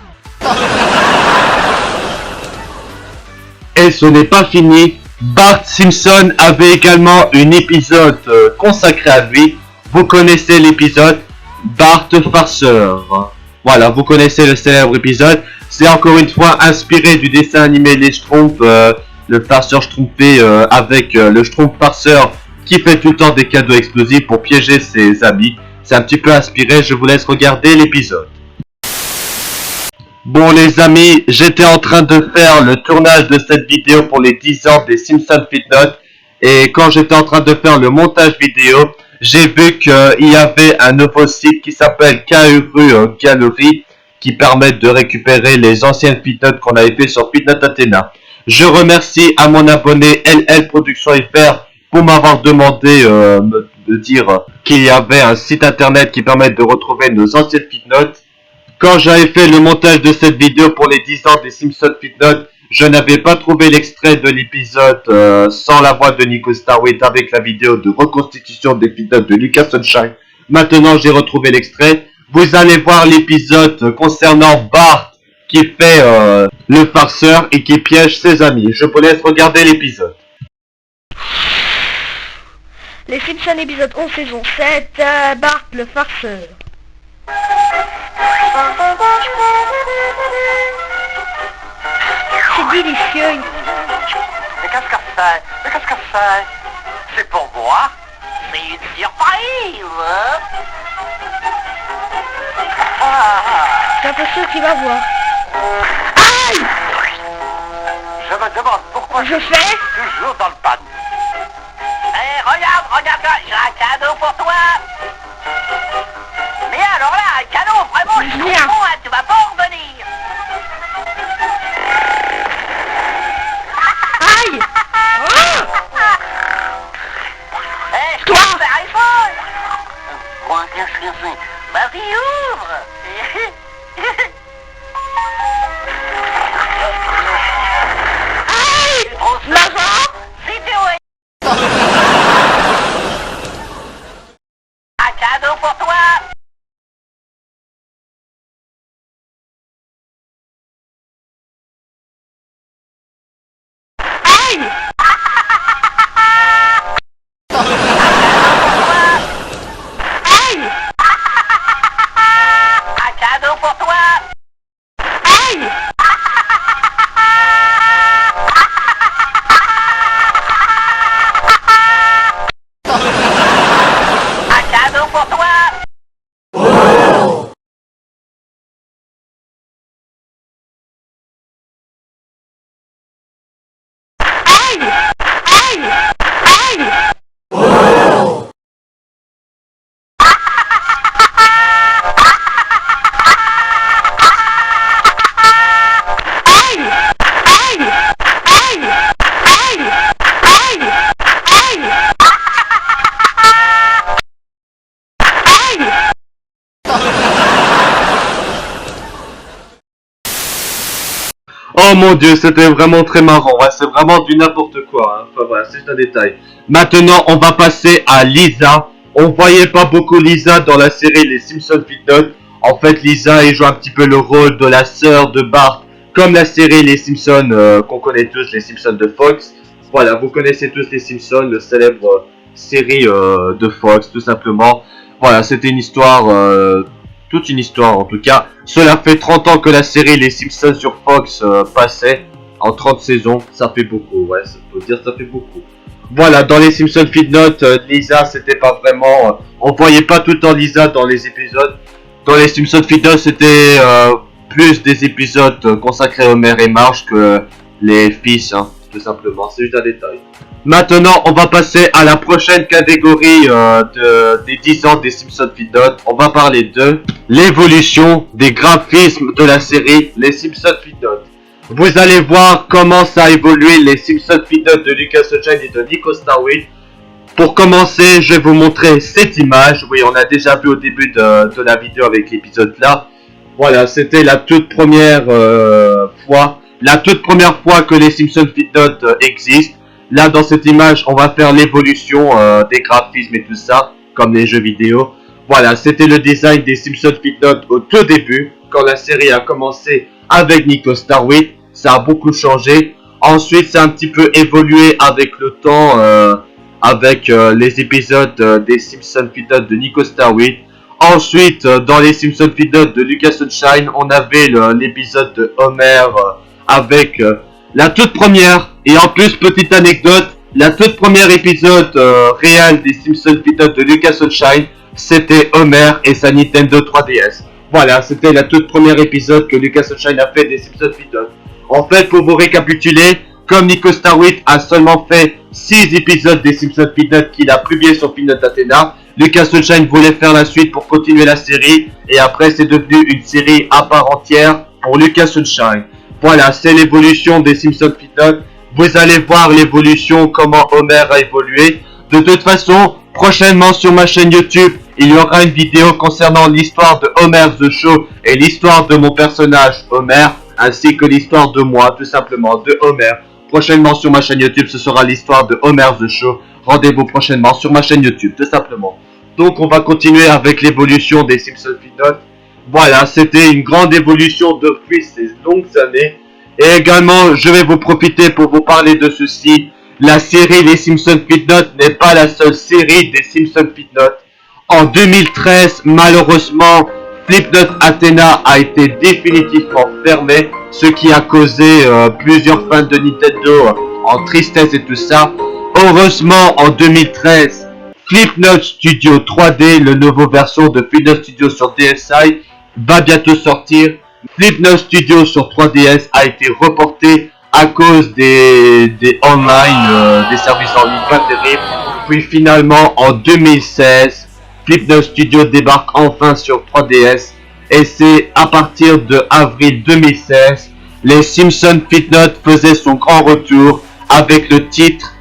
Et ce n'est pas fini. Bart Simpson avait également un épisode consacré à lui. Vous connaissez l'épisode Bart Farceur. Voilà, vous connaissez le célèbre épisode. C'est encore une fois inspiré du dessin animé Les Schtroumpfs, le farceur schtroumpfé avec le Schtroumpf farceur qui fait tout le temps des cadeaux explosifs pour piéger ses amis. C'est un petit peu inspiré, je vous laisse regarder l'épisode. Bon les amis, j'étais en train de faire le tournage de cette vidéo pour les 10 ans des Simpsons Fitnote. Et quand j'étais en train de faire le montage vidéo, j'ai vu qu'il y avait un nouveau site qui s'appelle Kaoru Gallery qui permet de récupérer les anciennes Fitnote qu'on avait fait sur Fitnote Athena. Je remercie à mon abonné LL Production FR pour m'avoir demandé de dire qu'il y avait un site internet qui permet de retrouver nos anciennes Fitnote. Quand j'avais fait le montage de cette vidéo pour les 10 ans des Simpsons Fitnote, je n'avais pas trouvé l'extrait de l'épisode sans la voix de Nico Starwit avec la vidéo de reconstitution des Fitnote de Lucas Sunshine. Maintenant j'ai retrouvé l'extrait. Vous allez voir l'épisode concernant Bart qui fait le farceur et qui piège ses amis. Je vous laisse regarder l'épisode. Les Simpsons épisode 11 saison 7, Bart le farceur. C'est délicieux. Mais qu'est-ce que c'est? Mais qu'est-ce que c'est? C'est pour moi? C'est une surprise! J'ai l'impression qu'il va voir. Je me demande pourquoi Je fais toujours dans le panne. Hé, regarde, j'ai un cadeau pour toi. Mais alors là, un cadeau vraiment, je suis bon, hein, tu vas pas en revenir. Aïe. Hé, je t'en fais iPhone. Quoi, qu'est-ce que c'est? Vas-y, ouvre. Maman, vidéo est... Un cadeau pour toi. aïe. Aïe. Un cadeau pour toi. Aïe. Un cadeau pour toi. Aïe. Aïe. Aïe. Aïe. Aïe. Aïe. Aïe. Aïe. Aïe. Aïe. Oh mon dieu, c'était vraiment très marrant, ouais, c'est vraiment du n'importe quoi, hein. Enfin voilà, c'est juste un détail. Maintenant, on va passer à Lisa. On voyait pas beaucoup Lisa dans la série Les Simpsons Fitnote. En fait, Lisa, elle joue un petit peu le rôle de la sœur de Bart, comme la série Les Simpsons qu'on connaît tous, Les Simpsons de Fox. Voilà, vous connaissez tous Les Simpsons, le célèbre série de Fox, tout simplement. Voilà, c'était une histoire... toute une histoire en tout cas. Cela fait 30 ans que la série Les Simpsons sur Fox passait. En 30 saisons, ça fait beaucoup, ouais, ça faut dire ça fait beaucoup. Voilà, dans les Simpsons Fitnote, Lisa c'était pas vraiment... on voyait pas tout le temps Lisa dans les épisodes. Dans les Simpsons Fitnote c'était plus des épisodes consacrés à Homer et Marge que les fils, hein, tout simplement, c'est juste un détail. Maintenant, on va passer à la prochaine catégorie des 10 ans des Simpsons Fitnote. On va parler de l'évolution des graphismes de la série Les Simpsons Fitnote. Vous allez voir comment ça a évolué les Simpsons Fitnote de Lucas Sunshine et de Nico Starwit. Pour commencer, je vais vous montrer cette image. Oui, on a déjà vu au début de la vidéo avec l'épisode là. Voilà, c'était la toute première fois. La toute première fois que les Simpsons Fitnote existent. Là, dans cette image, on va faire l'évolution des graphismes et tout ça, comme les jeux vidéo. Voilà, c'était le design des Simpsons Flipnote au tout début, quand la série a commencé avec Nico Starwit. Ça a beaucoup changé. Ensuite, ça a un petit peu évolué avec le temps, avec les épisodes des Simpsons Flipnote de Nico Starwit. Ensuite, dans les Simpsons Flipnote de Lucas Sunshine, on avait l'épisode de Homer avec la toute première. Et en plus, petite anecdote, la toute première épisode réel des Simpsons Flipnote de Lucas Sunshine, c'était Homer et sa Nintendo 3DS. Voilà, c'était la toute première épisode que Lucas Sunshine a fait des Simpsons Flipnote. En fait, pour vous récapituler, comme Nico Starwit a seulement fait 6 épisodes des Simpsons Flipnote qu'il a publié sur Flipnote Athena, Lucas Sunshine voulait faire la suite pour continuer la série, et après c'est devenu une série à part entière pour Lucas Sunshine. Voilà, c'est l'évolution des Simpsons Flipnote. Vous allez voir l'évolution, comment Homer a évolué. De toute façon, prochainement sur ma chaîne YouTube, il y aura une vidéo concernant l'histoire de Homer the Show et l'histoire de mon personnage Homer, ainsi que l'histoire de moi, tout simplement, de Homer. Prochainement sur ma chaîne YouTube, ce sera l'histoire de Homer the Show. Rendez-vous prochainement sur ma chaîne YouTube, tout simplement. Donc on va continuer avec l'évolution des Simpsons Flipnote. Voilà, c'était une grande évolution depuis ces longues années. Et également, je vais vous profiter pour vous parler de ceci. La série Les Simpsons Flipnote n'est pas la seule série des Simpsons Flipnote. En 2013, malheureusement, Flipnote Athena a été définitivement fermé, ce qui a causé plusieurs fans de Nintendo en tristesse et tout ça. Heureusement, en 2013, Flipnote Studio 3D, le nouveau version de Flipnote Studio sur DSi, va bientôt sortir. Flipnote Studio sur 3DS a été reporté à cause des online, des services en ligne pas terribles. Puis finalement, en 2016, Flipnote Studio débarque enfin sur 3DS. Et c'est à partir de avril 2016, les Simpsons Flipnote faisaient son grand retour avec le titre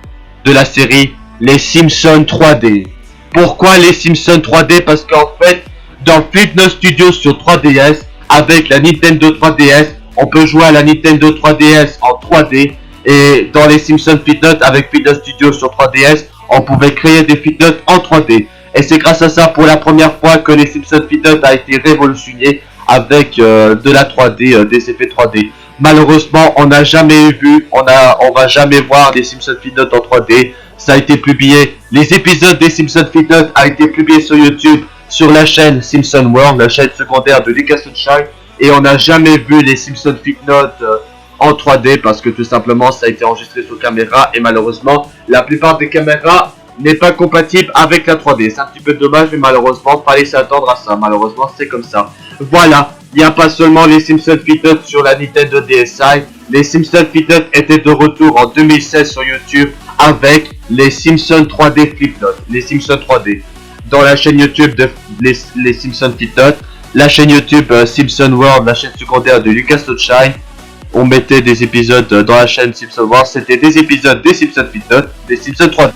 de la série, Les Simpsons 3D. Pourquoi les Simpsons 3D? Parce qu'en fait, dans Flipnote Studio sur 3DS, avec la Nintendo 3DS, on peut jouer à la Nintendo 3DS en 3D. Et dans les Simpsons Flipnote avec Flipnote Studio sur 3DS, on pouvait créer des Flipnote en 3D. Et c'est grâce à ça pour la première fois que les Simpsons Flipnote a été révolutionné avec de la 3D, des effets 3D. Malheureusement, on n'a jamais vu, on va jamais voir les Simpsons Flipnote en 3D. Ça a été publié, les épisodes des Simpsons Flipnote a été publié sur YouTube, sur la chaîne Simpson World, la chaîne secondaire de Lucas Sunshine. Et on n'a jamais vu les Simpsons Flipnote en 3D parce que tout simplement ça a été enregistré sur caméra. Et malheureusement, la plupart des caméras n'est pas compatible avec la 3D. C'est un petit peu dommage, mais malheureusement, fallait s'attendre à ça. Malheureusement, c'est comme ça. Voilà, il n'y a pas seulement les Simpsons Flipnote sur la Nintendo DSi. Les Simpsons Flipnote étaient de retour en 2016 sur YouTube avec les Simpsons 3D Flipnote. Les Simpsons 3D. Dans la chaîne YouTube de les Simpsons Flipnote, la chaîne YouTube Simpson World, la chaîne secondaire de Lucas Sunshine, on mettait des épisodes dans la chaîne Simpson World. C'était des épisodes des Simpsons Flipnote, des Simpsons 3D.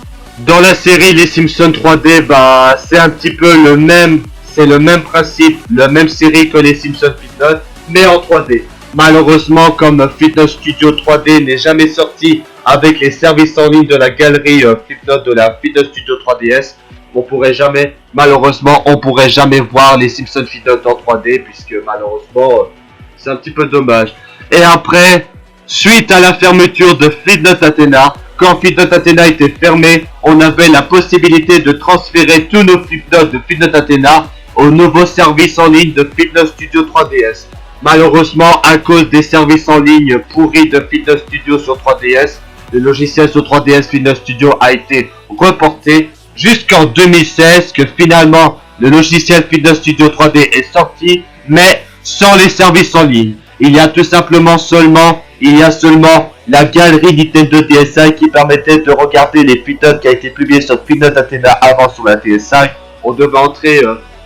Dans la série Les Simpsons 3D, bah c'est un petit peu le même, c'est le même principe, la même série que les Simpsons Flipnote, mais en 3D. Malheureusement, comme Flipnote Studio 3D n'est jamais sorti avec les services en ligne de la galerie Flipnote de la Flipnote Studio 3DS, on pourrait jamais, malheureusement, on pourrait jamais voir les Simpsons Flipnote en 3D, puisque malheureusement, c'est un petit peu dommage. Et après, suite à la fermeture de Flipnote Athena, quand Flipnote Athena était fermé, on avait la possibilité de transférer tous nos Flipnote de Flipnote Athena au nouveau service en ligne de Flipnote Studio 3DS. Malheureusement, à cause des services en ligne pourris de Flipnote Studio sur 3DS, le logiciel sur 3DS Flipnote Studio a été reporté jusqu'en 2016 que finalement le logiciel Flipnote Studio 3D est sorti, mais sans les services en ligne. Il y a seulement la galerie Nintendo DSi qui permettait de regarder les Flipnote qui a été publié sur Flipnote Athena avant sur la DSi. On devait entrer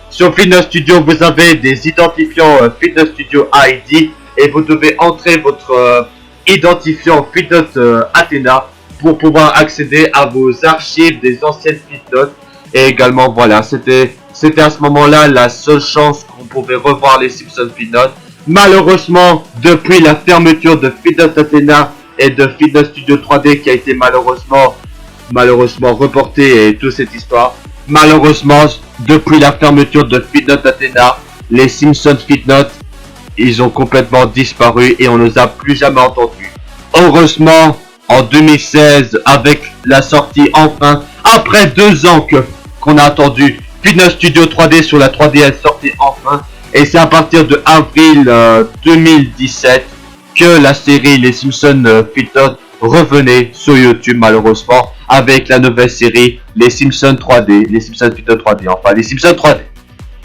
sur Flipnote Studio, vous avez des identifiants Flipnote Studio ID et vous devez entrer votre identifiant Flipnote Athena pour pouvoir accéder à vos archives des anciennes Flipnote. Et également voilà, c'était à ce moment-là la seule chance qu'on pouvait revoir les Simpsons Flipnote. Malheureusement, depuis la fermeture de Flipnote Athena et de Fitness Studio 3D qui a été malheureusement reporté et toute cette histoire. Malheureusement, depuis la fermeture de Fitnote Athena, les Simpsons Fitnote, ils ont complètement disparu et on ne les a plus jamais entendus. Heureusement, en 2016, avec la sortie enfin, après 2 ans qu'on a attendu, Fitness Studio 3D sur la 3DS sortie enfin. Et c'est à partir de avril 2017 que la série Les Simpsons Fitnote revenait sur YouTube malheureusement avec la nouvelle série Les Simpsons 3D, Les Simpsons Fitnote 3D, enfin Les Simpsons 3D.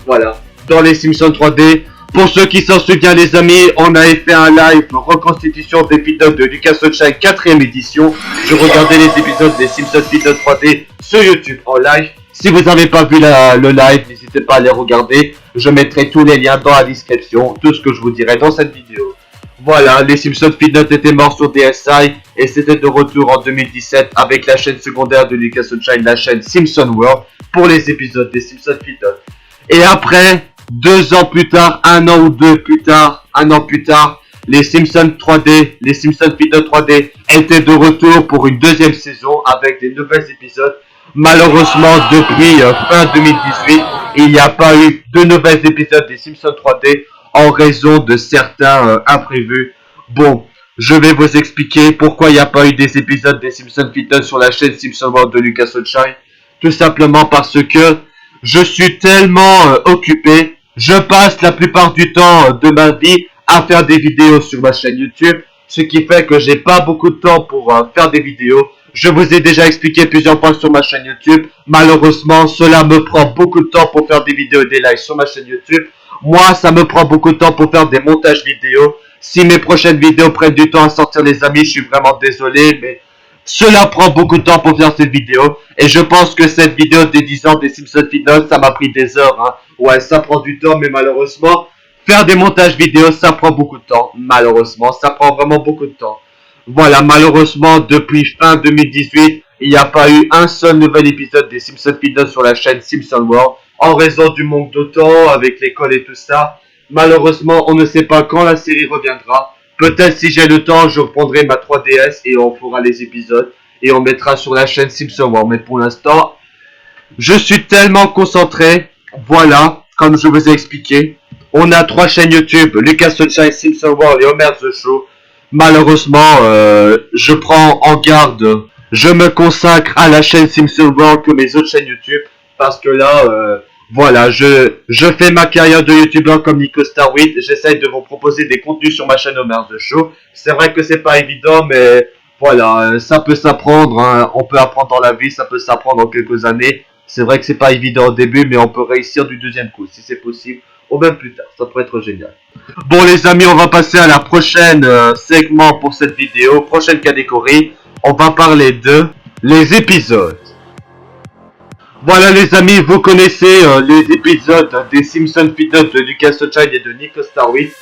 Voilà, dans Les Simpsons 3D, pour ceux qui s'en souviennent les amis, on avait fait un live reconstitution des Fitnote de Lucas Sunshine 4ème édition. Je regardais les épisodes des Simpsons Fitnote 3D sur YouTube en live. Si vous n'avez pas vu le live, n'hésitez pas à les regarder. Je mettrai tous les liens dans la description, tout ce que je vous dirai dans cette vidéo. Voilà, les Simpsons Fitnote étaient morts sur DSi et c'était de retour en 2017 avec la chaîne secondaire de Lucas Sunshine, la chaîne Simpson World, pour les épisodes des Simpsons Fitnote. Et après, 2 ans plus tard, 1 an ou 2 plus tard, 1 an plus tard, les Simpsons 3D, les Simpsons Fitnote 3D étaient de retour pour une 2e saison avec des nouveaux épisodes. Malheureusement, depuis fin 2018, il n'y a pas eu de nouveaux épisodes des Simpsons 3D en raison de certains imprévus. Bon, je vais vous expliquer pourquoi il n'y a pas eu des épisodes des Simpsons Fitnote sur la chaîne Simpson World de Lucas Sunshine. Tout simplement parce que je suis tellement occupé. Je passe la plupart du temps de ma vie à faire des vidéos sur ma chaîne YouTube, ce qui fait que j'ai pas beaucoup de temps pour faire des vidéos. Je vous ai déjà expliqué plusieurs fois sur ma chaîne YouTube. Malheureusement, cela me prend beaucoup de temps pour faire des vidéos et des lives sur ma chaîne YouTube. Moi, ça me prend beaucoup de temps pour faire des montages vidéo. Si mes prochaines vidéos prennent du temps à sortir les amis, je suis vraiment désolé, mais cela prend beaucoup de temps pour faire cette vidéo. Et je pense que cette vidéo des 10 ans des Simpsons Fitnote, ça m'a pris des heures. Hein. Ouais, ça prend du temps, mais malheureusement, faire des montages vidéo, ça prend beaucoup de temps. Malheureusement, ça prend vraiment beaucoup de temps. Voilà, malheureusement, depuis fin 2018, il n'y a pas eu un seul nouvel épisode des Simpsons Fitnote sur la chaîne Simpson World, en raison du manque de temps avec l'école et tout ça. Malheureusement, on ne sait pas quand la série reviendra. Peut-être si j'ai le temps, je reprendrai ma 3DS et on fera les épisodes. Et on mettra sur la chaîne Simpson World. Mais pour l'instant, je suis tellement concentré. Voilà, comme je vous ai expliqué. On a 3 chaînes YouTube, Lucas Sunshine, Simpson World et Homer The Show. Malheureusement, je prends en garde, je me consacre à la chaîne Simpson World que mes autres chaînes YouTube, parce que là, voilà, je fais ma carrière de youtubeur comme Nico Star 8, j'essaye de vous proposer des contenus sur ma chaîne Homer The Show. C'est vrai que c'est pas évident, mais voilà, ça peut s'apprendre, hein. On peut apprendre dans la vie, ça peut s'apprendre en quelques années. C'est vrai que c'est pas évident au début, mais on peut réussir du 2e coup, si c'est possible. Ou même plus tard, ça pourrait être génial. Bon les amis, on va passer à la prochaine segment pour cette vidéo, prochaine catégorie. On va parler de les épisodes. Voilà les amis, vous connaissez les épisodes des Simpsons Fitnote de Lucas Sunshine et de Nico Star 8.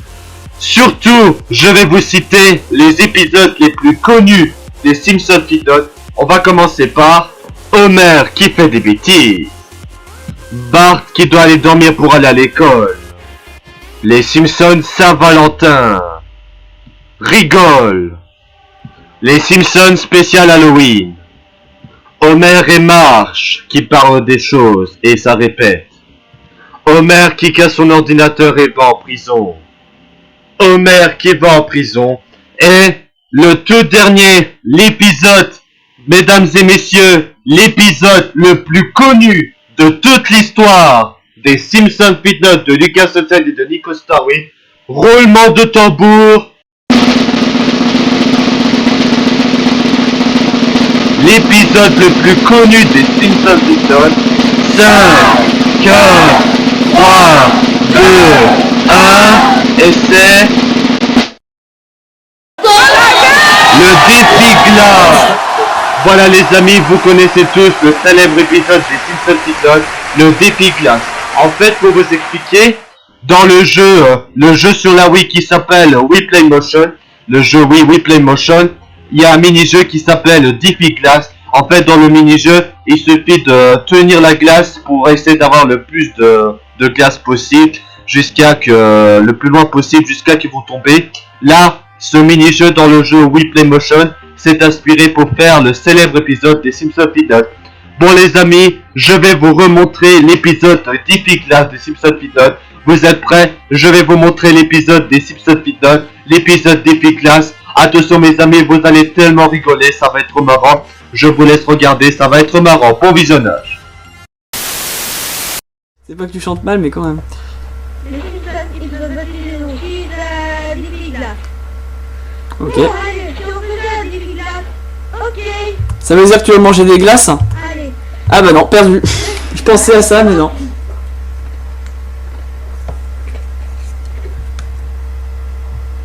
Surtout, je vais vous citer les épisodes les plus connus des Simpsons Fitnote. On va commencer par Homer qui fait des bêtises, Bart qui doit aller dormir pour aller à l'école, les Simpsons Saint-Valentin, Rigole, les Simpsons spécial Halloween, Homer et Marge qui parlent des choses et ça répète, Homer qui casse son ordinateur et va en prison, Homer qui va en prison, et le tout dernier, l'épisode, mesdames et messieurs, l'épisode le plus connu de toute l'histoire des Simpsons Fitnote de Lucas Sunshine et de Nico Star 8. Roulement de tambour. L'épisode le plus connu des Simpsons Fitnote. 5, 4, 3, 2, 1, et c'est le défi glace. Voilà les amis, vous connaissez tous le célèbre épisode des Simpsons Fitnote, le défi glace. En fait, pour vous expliquer, dans le jeu sur la Wii qui s'appelle Wii Play Motion, le jeu Wii Play Motion, il y a un mini-jeu qui s'appelle défi glace. En fait, dans le mini-jeu, il suffit de tenir la glace pour essayer d'avoir le plus de glace possible, jusqu'à que le plus loin possible, jusqu'à que vous tombez. Là, Ce mini-jeu dans le jeu Wii Playmotion s'est inspiré pour faire le célèbre épisode des Simpsons Peanuts. Bon les amis, je vais vous remontrer l'épisode Diffy Class des Simpsons Peanuts. Vous êtes prêts? Je vais vous montrer l'épisode des Simpsons Peanuts, l'épisode Diffy Class. Attention mes amis, vous allez tellement rigoler, ça va être marrant. Je vous laisse regarder, ça va être marrant. Bon visionnage. C'est pas que tu chantes mal, mais quand même. Les Simpsons, ils ont baptisé son fils Diffy Class. Ok. Bon, allez, si on faisait un Diffy Class, ok. Ça veut dire que tu vas manger des glaces? Allez. Ah bah non, perdu. Je pensais à ça, mais non.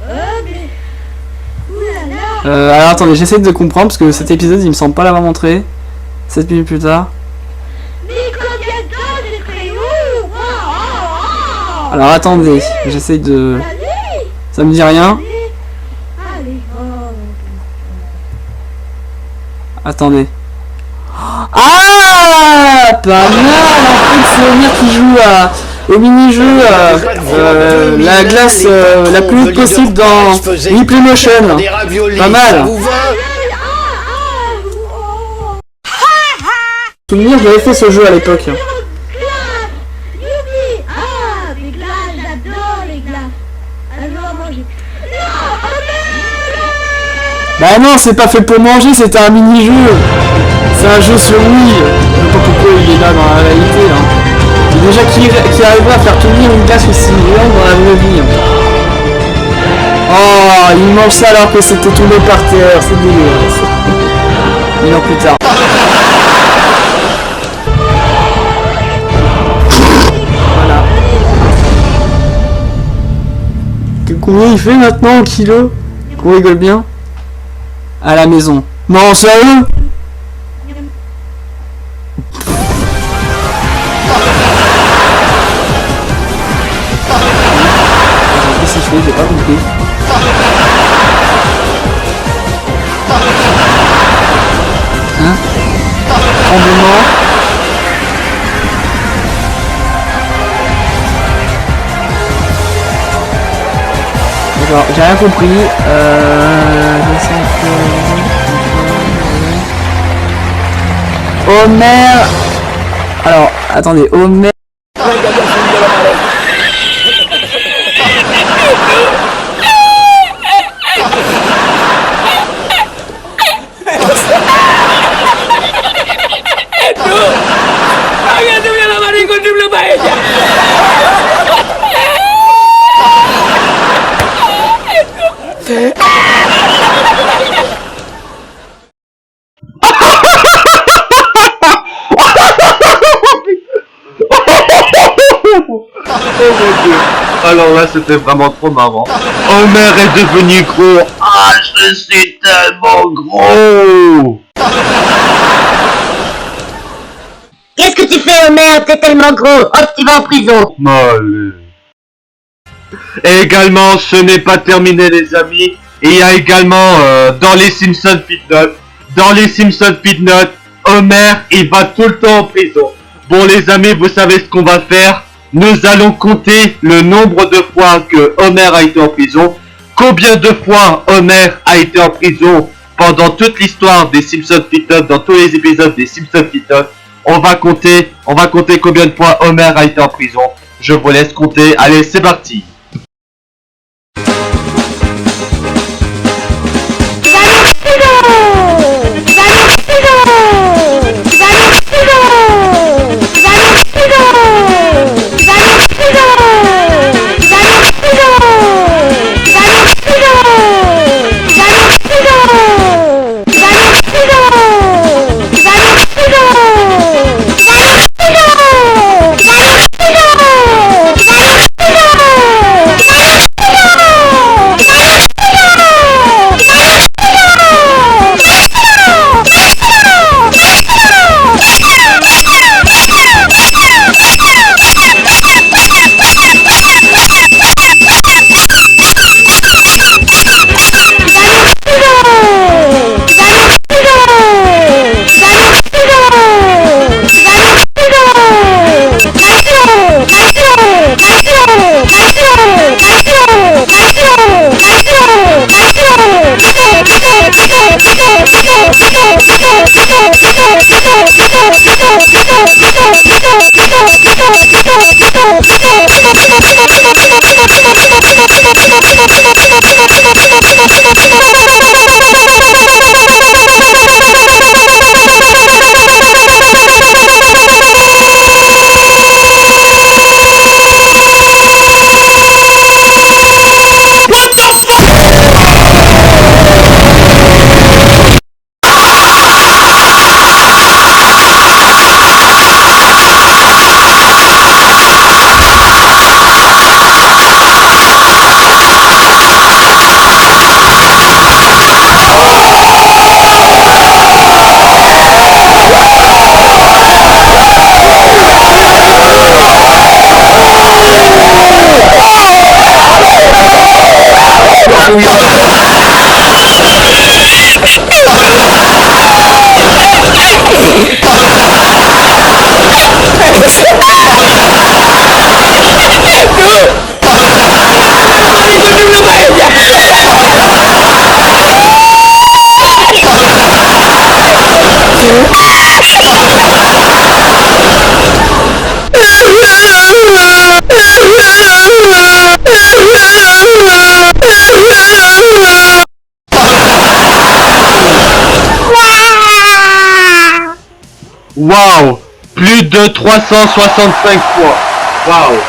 Mais... Oulala. Alors attendez, j'essaie de comprendre parce que cet épisode il me semble pas l'avoir montré. 7 minutes plus tard. Mais combien de temps j'ai pris où? Alors attendez, j'essaie de... Allez. Ça me dit rien. Allez. Attendez. Ah, pas mal. En fait, c'est Homer qui joue au mini-jeu la glace la plus vite possible dans Wii Playmotion. Pas mal. Souvenir, j'avais fait ce jeu à l'époque. Youpi. Ah, des glaces, j'adore les glaces. Alors manger. Bah non, c'est pas fait pour manger, c'était un mini-jeu. C'est un jeu sur Wii. Je sais pas pourquoi il est là dans la réalité. Hein. Et déjà, qui arriverait à faire tenir une glace aussi grande dans la vraie vie. Oh, il mange ça alors que c'était tombé par terre. C'est dégueulasse. 1000 ans plus tard. Voilà. Combien il fait maintenant au kilo? Qu'on rigole bien. À la maison. Non, sérieux? Qu'est-ce qu'il fait? J'ai pas compris. Hein? Tremblement. D'accord, j'ai rien compris. Homer. Alors, attendez, Homer. Oh mon dieu. Alors là c'était vraiment trop marrant. Homer est devenu gros. Ah je suis tellement gros. Qu'est-ce que tu fais Homer? T'es tellement gros. Oh tu vas en prison. Allez. Et également ce n'est pas terminé les amis. Il y a également dans les Simpsons Peanuts. Dans les Simpsons Peanuts, Homer il va tout le temps en prison. Bon les amis, vous savez ce qu'on va faire? Nous allons compter le nombre de fois que Homer a été en prison. Combien de fois Homer a été en prison pendant toute l'histoire des Simpsons Peanuts, dans tous les épisodes des Simpsons Peanuts. On va compter combien de fois Homer a été en prison. Je vous laisse compter. Allez, c'est parti. Waouh! Plus de 365 fois. Waouh!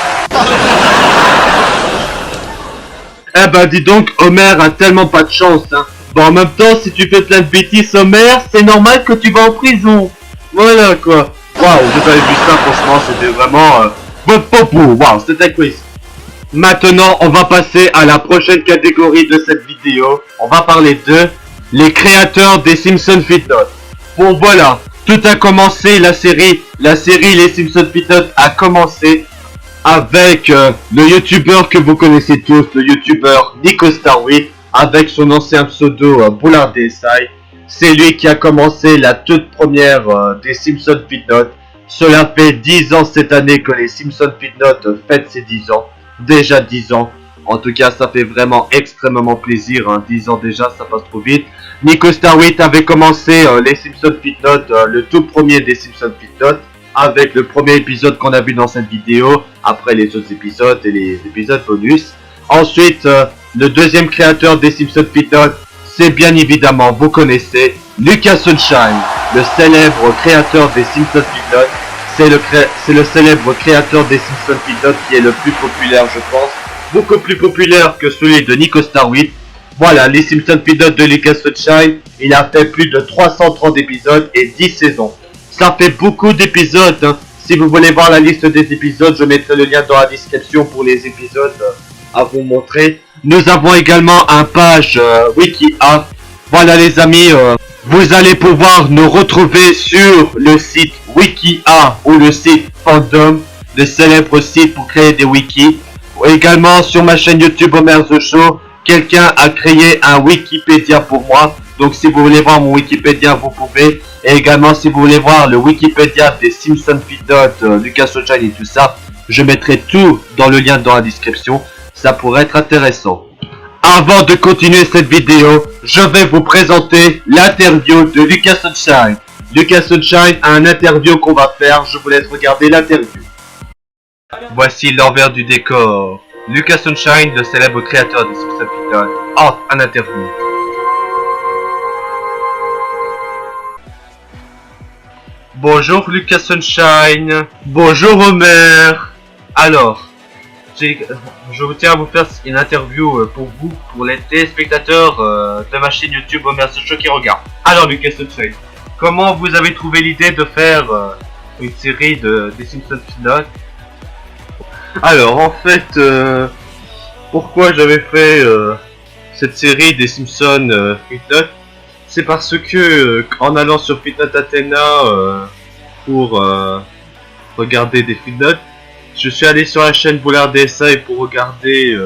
Eh ben dis donc, Homer a tellement pas de chance, hein. Bon, en même temps, si tu fais plein de bêtises, Homer, c'est normal que tu vas en prison. Voilà quoi. Waouh, vous avez vu ça, franchement, c'était vraiment... Waouh, c'était quiz. Maintenant, on va passer à la prochaine catégorie de cette vidéo. On va parler de les créateurs des Simpsons Fitness. Bon voilà, tout a commencé, la série Les Simpsons Fitness a commencé avec le youtubeur que vous connaissez tous, le youtubeur Nico Star8, avec son ancien pseudo Boulard DSI. C'est lui qui a commencé la toute première des Simpsons Fitness. Cela fait 10 ans cette année que les Simpsons Fitness fêtent ses 10 ans. Déjà 10 ans. En tout cas, ça fait vraiment extrêmement plaisir. Hein. 10 ans déjà, ça passe trop vite. Nico Star8 avait commencé les Simpsons Fitness, le tout premier des Simpsons Fitness, avec le premier épisode qu'on a vu dans cette vidéo, après les autres épisodes et les épisodes bonus. Ensuite, le deuxième créateur des Simpsons Fitness, c'est bien évidemment, vous connaissez, Lucas Sunshine, le célèbre créateur des Simpsons Fitness. C'est le célèbre créateur des Simpsons Fitness qui est le plus populaire, je pense. Beaucoup plus populaire que celui de Nico Star8. Voilà, les Simpsons Fitness de Lucas Sunshine. Il a fait plus de 330 épisodes et 10 saisons. Ça fait beaucoup d'épisodes. Hein. Si vous voulez voir la liste des épisodes, je mettrai le lien dans la description pour les épisodes à vous montrer. Nous avons également un page Wikia. Voilà les amis, vous allez pouvoir nous retrouver sur le site Wikia ou le site Fandom, le célèbre site pour créer des wikis. Également sur ma chaîne YouTube Homer The Show, quelqu'un a créé un Wikipédia pour moi. Donc si vous voulez voir mon Wikipédia, vous pouvez. Et également si vous voulez voir le Wikipédia des Simpsons Fitness, Lucas Sunshine et tout ça, je mettrai tout dans le lien dans la description. Ça pourrait être intéressant. Avant de continuer cette vidéo, je vais vous présenter l'interview de Lucas Sunshine. Lucas Sunshine a un interview qu'on va faire, je vous laisse regarder l'interview. Voici l'envers du décor. Lucas Sunshine, le célèbre créateur des Simpsons Fitness, entre en interview. Bonjour Lucas Sunshine. Bonjour Homer. Alors, je tiens à vous faire une interview pour vous, pour les téléspectateurs de ma chaîne YouTube Homer The Show qui regardent. Alors Lucas Sunshine, comment vous avez trouvé l'idée de faire une série des Simpsons Fitness? Alors en fait, pourquoi j'avais fait cette série des Simpsons Fitness, c'est parce que en allant sur Fitness Athena pour regarder des Fitness, je suis allé sur la chaîne Boulard DSI pour regarder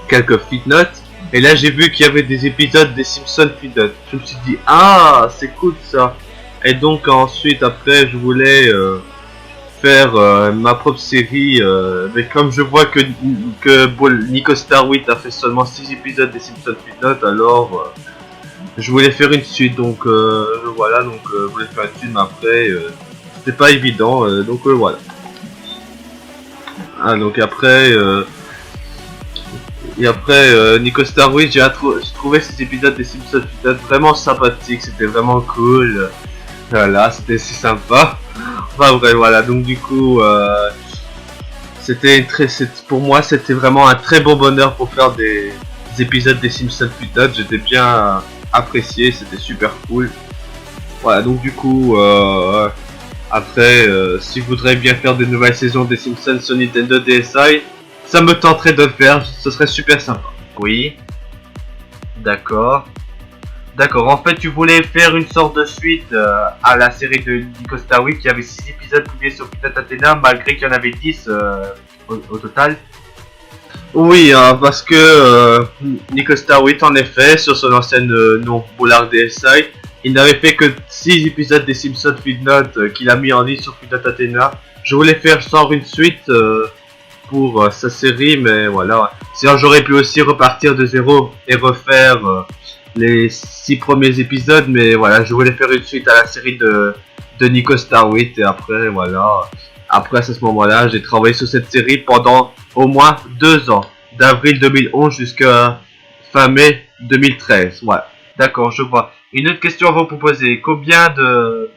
quelques Fitness, et là j'ai vu qu'il y avait des épisodes des Simpsons Fitness. Je me suis dit ah c'est cool ça, et donc ensuite après je voulais faire ma propre série, mais comme je vois que Nico Star8 a fait seulement 6 épisodes des Simpsons Fitness, alors je voulais faire une suite, donc voilà, donc je voulais faire une suite, mais après c'était pas évident, donc voilà. Ah, donc après Nico Star8, j'ai trouvé ces épisodes des Simpsons Fitness vraiment sympathiques, c'était vraiment cool. Voilà, c'était si sympa. Enfin vrai, voilà, donc du coup pour moi c'était vraiment un très bon bonheur pour faire des épisodes des Simpsons Fitness. J'étais bien apprécié, c'était super cool. Voilà, donc du coup après si je voudrais bien faire des nouvelles saisons des Simpsons sur Nintendo DSi, ça me tenterait de le faire, ce serait super sympa. Oui, d'accord. D'accord, en fait tu voulais faire une sorte de suite à la série de Nico Star8 qui avait 6 épisodes publiés sur Fitness Athena, malgré qu'il y en avait 10 au total. Oui, parce que Nico Star8 en effet, sur son ancienne nom Boulard DSI, il n'avait fait que 6 épisodes des Simpsons Fitness qu'il a mis en ligne sur Fitness Athena. Je voulais faire genre une suite pour sa série, mais voilà. Sinon j'aurais pu aussi repartir de zéro et refaire les 6 premiers épisodes, mais voilà, je voulais faire une suite à la série de Nico Star8, et après voilà, après à ce moment-là, j'ai travaillé sur cette série pendant au moins 2 ans, d'avril 2011 jusqu'à fin mai 2013, voilà, d'accord, je vois. Une autre question à vous proposer. Combien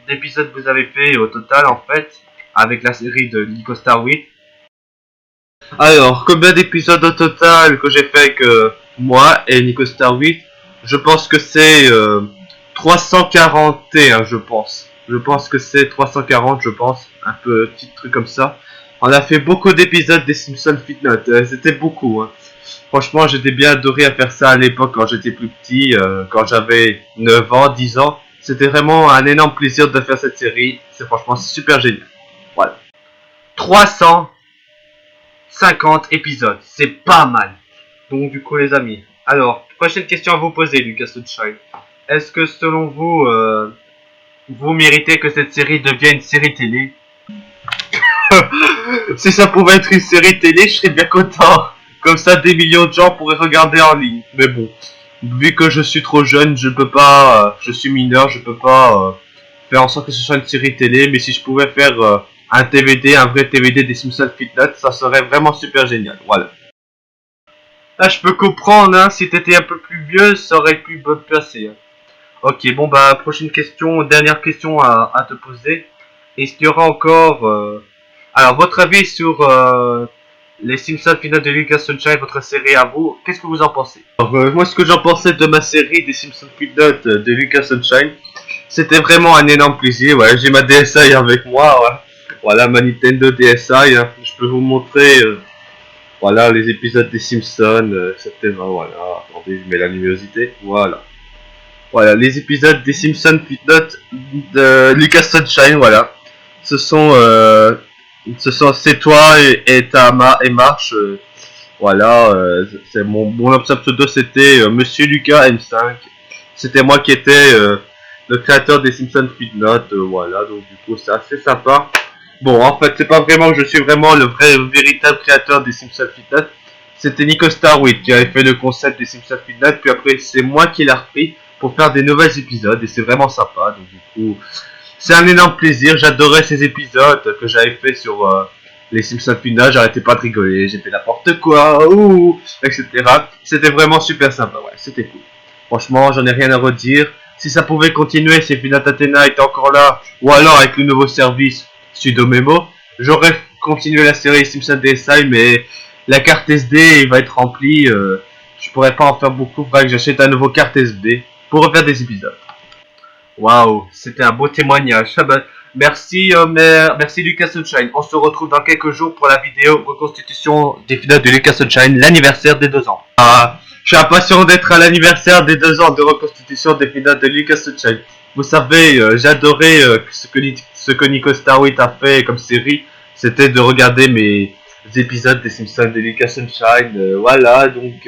d'épisodes vous avez fait au total en fait avec la série de Nico Star 8? Alors, combien d'épisodes au total que j'ai fait avec moi et Nico Star 8? Je pense que c'est 341, je pense. Je pense que c'est 340, je pense. Un petit truc comme ça. On a fait beaucoup d'épisodes des Simpsons Footnote. C'était beaucoup, hein. Franchement, j'étais bien adoré à faire ça à l'époque quand j'étais plus petit, quand j'avais 9 ans, 10 ans. C'était vraiment un énorme plaisir de faire cette série. C'est franchement super génial. Voilà. 350 épisodes. C'est pas mal. Donc du coup les amis. Alors, prochaine question à vous poser, Lucas Sunshine. Est-ce que selon vous, vous méritez que cette série devienne une série télé? Si ça pouvait être une série télé, je serais bien content. Comme ça, des millions de gens pourraient regarder en ligne. Mais bon, vu que je suis trop jeune, je peux pas, je suis mineur, je peux pas faire en sorte que ce soit une série télé. Mais si je pouvais faire un TVD, un vrai TVD des Simpsons Footnote, ça serait vraiment super génial. Voilà. Là, je peux comprendre, hein, si t'étais un peu plus vieux, ça aurait pu me passer. Hein. Ok, bon bah, prochaine question, dernière question à te poser. Est-ce qu'il y aura encore... Alors, votre avis sur les Simpsons Footnote de Lucas Sunshine, votre série à vous, qu'est-ce que vous en pensez? Alors, moi, ce que j'en pensais de ma série des Simpsons Footnote de Lucas Sunshine, c'était vraiment un énorme plaisir. Ouais, j'ai ma DSi avec moi, ouais. Voilà, ma Nintendo DSi, hein. Je peux vous montrer... voilà, les épisodes des Simpsons, c'était... voilà, attendez, je mets la luminosité, voilà. Voilà, les épisodes des Simpsons Footnote de Lucas Sunshine, voilà. C'est toi et Marche, voilà, c'est mon pseudo c'était Monsieur Lucas M5. C'était moi qui étais le créateur des Simpsons Footnote, voilà, donc du coup c'est assez sympa. Bon, en fait, c'est pas vraiment que je suis vraiment le véritable créateur des Simpsons Footnote. C'était Nico Star 8 qui avait fait le concept des Simpsons Footnote, puis après c'est moi qui l'ai repris pour faire des nouveaux épisodes, et c'est vraiment sympa, donc du coup... C'est un énorme plaisir, j'adorais ces épisodes que j'avais fait sur les Simpsons Footnote, j'arrêtais pas de rigoler, j'ai fait n'importe quoi, etc. C'était vraiment super sympa, ouais, c'était cool. Franchement, j'en ai rien à redire. Si ça pouvait continuer, si Footnote Athena était encore là, ou alors avec le nouveau service Sudo Memo, j'aurais continué la série Simpsons DSi, mais la carte SD va être remplie, je pourrais pas en faire beaucoup, il faudrait que j'achète un nouveau carte SD pour refaire des épisodes. Waouh, c'était un beau témoignage. Merci merci Lucas Sunshine. On se retrouve dans quelques jours pour la vidéo reconstitution des Footnote de Lucas Sunshine, l'anniversaire des 2 ans. Je suis impatient d'être à l'anniversaire des 2 ans de reconstitution des Footnote de Lucas Sunshine. Vous savez, j'adorais ce que Nico Star 8 a fait comme série, c'était de regarder mes épisodes des Simpsons de Lucas Sunshine. Voilà, donc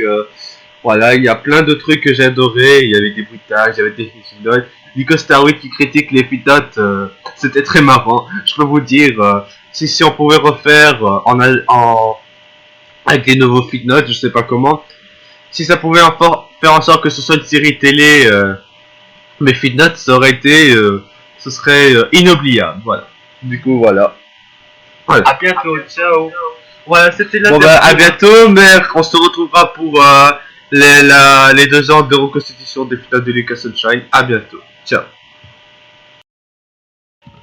voilà, il y a plein de trucs que j'ai adoré. Il y avait des bruitages, il y avait des Footnote. Nico Star 8 qui critique les Footnote, c'était très marrant. Je peux vous dire, si on pouvait refaire avec les nouveaux Footnote, je sais pas comment, si ça pouvait faire en sorte que ce soit une série télé, mais Footnote, ça aurait été, ce serait inoubliable. Voilà. Du coup, voilà. À bientôt, ciao. Voilà, c'était la. Bon bah, à bientôt, mec. On se retrouvera pour les 2 ans de reconstitution des Footnote de Lucas Sunshine. À bientôt. Ciao.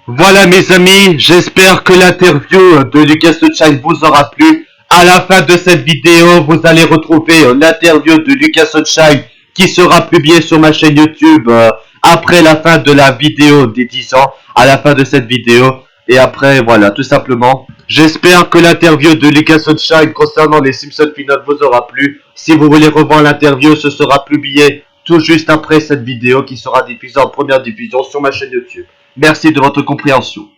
Voilà mes amis, j'espère que l'interview de Lucas Sunshine vous aura plu. À la fin de cette vidéo, vous allez retrouver l'interview de Lucas Sunshine qui sera publiée sur ma chaîne YouTube après la fin de la vidéo des 10 ans, à la fin de cette vidéo. Et après, voilà, tout simplement. J'espère que l'interview de Lucas Sunshine concernant les Simpsons Footnote vous aura plu. Si vous voulez revoir l'interview, ce sera publié tout juste après cette vidéo qui sera diffusée en première diffusion sur ma chaîne YouTube. Merci de votre compréhension.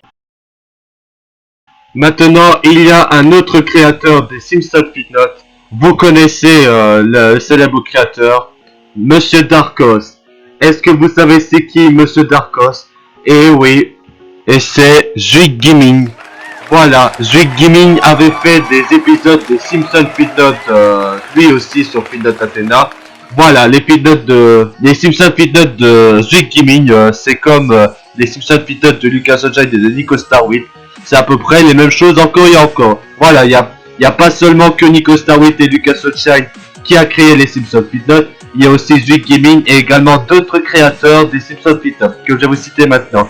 Maintenant, il y a un autre créateur des Simpsons Footnote. Vous connaissez le célèbre créateur, Monsieur Darkos. Est-ce que vous savez c'est qui Monsieur Darkos? Eh oui, et c'est Zuig Gaming. Voilà, Zuig Gaming avait fait des épisodes des Simpsons Footnote, lui aussi sur Footnote Athena. Voilà, les Simpsons Footnote de Zuig Gaming, c'est comme les Simpsons Footnote de Lucas Sunshine et de Nico Star 8. C'est à peu près les mêmes choses encore et encore. Voilà, il y a pas seulement que Nico Star 8 et Lucas Sunshine qui a créé les Simpsons Footnote. il y a aussi Zwig Gaming et également d'autres créateurs des Simpsons Fitnote que je vais vous citer maintenant.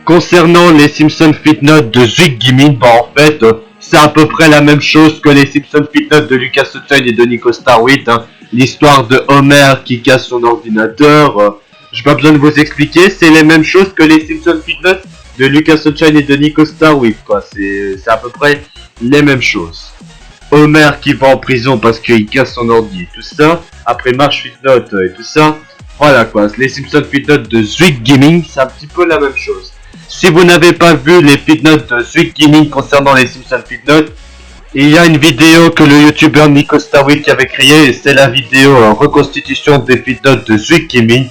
Concernant les Simpsons Fitnote de Zwig Gaming, bah en fait, c'est à peu près la même chose que les Simpsons Fitnote de Lucas Sunshine et de Nico Starwit. Hein. L'histoire de Homer qui casse son ordinateur, j'ai pas besoin de vous expliquer, c'est les mêmes choses que les Simpsons Fitnote de Lucas Sunshine et de Nico Starwit, quoi. C'est à peu près les mêmes choses. Homer qui va en prison parce qu'il casse son ordi et tout ça. Après Marge Fitnote et tout ça. Voilà quoi, les Simpsons Fitnote de Zwig Gaming, c'est un petit peu la même chose. Si vous n'avez pas vu les Fitnote de Zwig Gaming concernant les Simpsons Fitnote, il y a une vidéo que le youtubeur Nico Starwit avait créée et c'est la vidéo reconstitution des Fitnote de Zwig Gaming.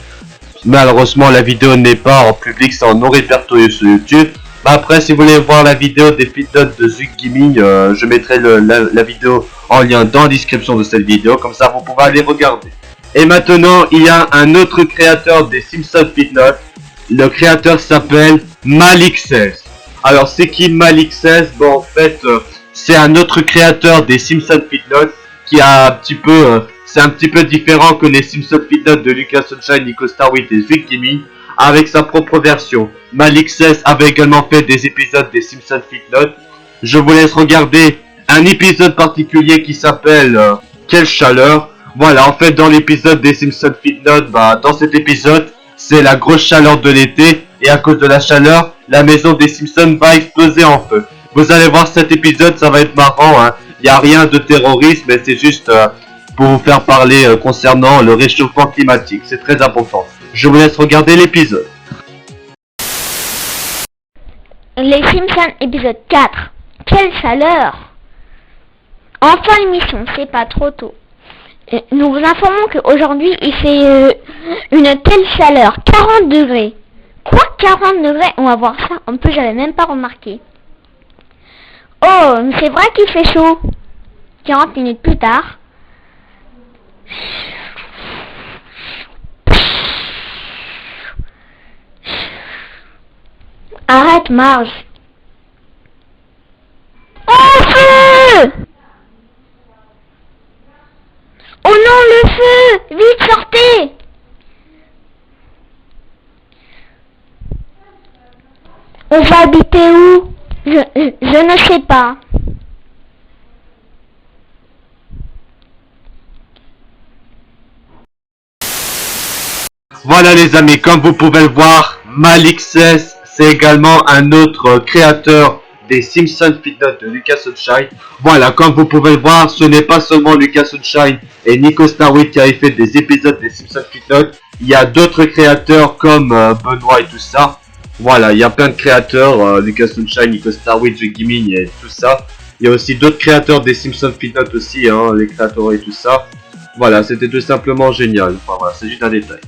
Malheureusement la vidéo n'est pas en public, c'est en non répertorié sur YouTube. Mais après si vous voulez voir la vidéo des Fitnote de Zwig Gaming, je mettrai la vidéo en lien dans la description de cette vidéo, comme ça vous pourrez aller regarder. Et maintenant il y a un autre créateur des Simpsons Fitnote. Le créateur s'appelle Malik16. Alors c'est qui Malik16? Bon en fait c'est un autre créateur des Simpsons Fitnote qui a un petit peu... c'est un petit peu différent que les Simpsons Fitnote de Lucas Sunshine, Nico Starwit et Zwig Gaming, avec sa propre version. Malik16 avait également fait des épisodes des Simpsons Fitnote. Je vous laisse regarder un épisode particulier qui s'appelle Quelle chaleur. Voilà, en fait dans l'épisode des Simpsons Fitnote, bah dans cet épisode, c'est la grosse chaleur de l'été et à cause de la chaleur, la maison des Simpsons va exploser en feu. Vous allez voir cet épisode, ça va être marrant, hein. Il n'y a rien de terrorisme, mais c'est juste pour vous faire parler concernant le réchauffement climatique. C'est très important. Je vous laisse regarder l'épisode. Les Simpsons épisode 4. Quelle chaleur! Enfin l'émission, c'est pas trop tôt. Nous vous informons qu'aujourd'hui il fait une telle chaleur, 40 degrés. Quoi, 40 degrés? On va voir ça. En plus j'avais même pas remarqué. Oh, mais c'est vrai qu'il fait chaud. 40 minutes plus tard. Arrête, Marge. Oh, feu! Oh non, le feu! Vite, sortez! On va habiter où? Je ne sais pas. Voilà les amis, comme vous pouvez le voir, Malik16, c'est également un autre créateur des Simpsons Fitnote de Lucas Sunshine. Voilà, comme vous pouvez le voir, ce n'est pas seulement Lucas Sunshine et Nico Starwit qui avaient fait des épisodes des Simpsons Fitnote. Il y a d'autres créateurs comme Benoît et tout ça. Voilà, il y a plein de créateurs, Lucas Sunshine, Nico Starwit, Zwig Gaming et tout ça. Il y a aussi d'autres créateurs des Simpsons Fitnote aussi, hein, les créateurs et tout ça. Voilà, c'était tout simplement génial. Enfin voilà, c'est juste un détail.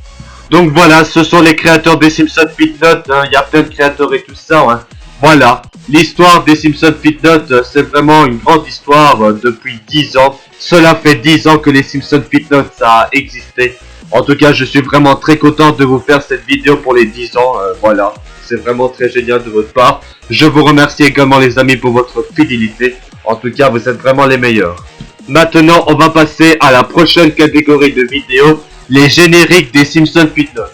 Donc voilà, ce sont les créateurs des Simpsons Fitnote, hein. Il y a plein de créateurs et tout ça, hein. Voilà, l'histoire des Simpsons Fitnote, c'est vraiment une grande histoire depuis 10 ans. Cela fait 10 ans que les Simpsons Fitnote, ça a existé. En tout cas, je suis vraiment très content de vous faire cette vidéo pour les 10 ans, voilà. C'est vraiment très génial de votre part. Je vous remercie également les amis pour votre fidélité. En tout cas, vous êtes vraiment les meilleurs. Maintenant, on va passer à la prochaine catégorie de vidéos, les génériques des Simpsons Fitnote.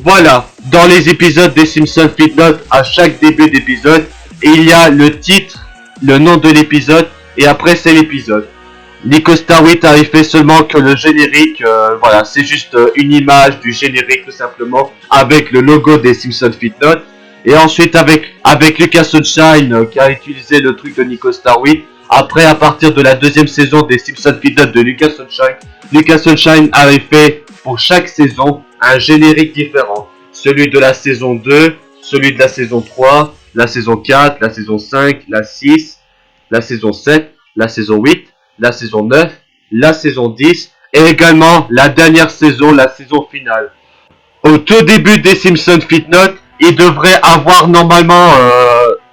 Voilà, dans les épisodes des Simpsons Fitnote, à chaque début d'épisode, il y a le titre, le nom de l'épisode, et après c'est l'épisode. Nico Starwit a fait seulement que le générique, voilà, c'est juste une image du générique tout simplement, avec le logo des Simpsons Fitnote. Et ensuite avec Lucas Sunshine qui a utilisé le truc de Nico Starwit. Après, à partir de la deuxième saison des Simpsons Fitnote de Lucas Sunshine avait fait pour chaque saison un générique différent. Celui de la saison 2, celui de la saison 3, la saison 4, la saison 5, la 6, la saison 7, la saison 8, la saison 9, la saison 10 et également la dernière saison, la saison finale. Au tout début des Simpsons Fitnote, il devrait avoir normalement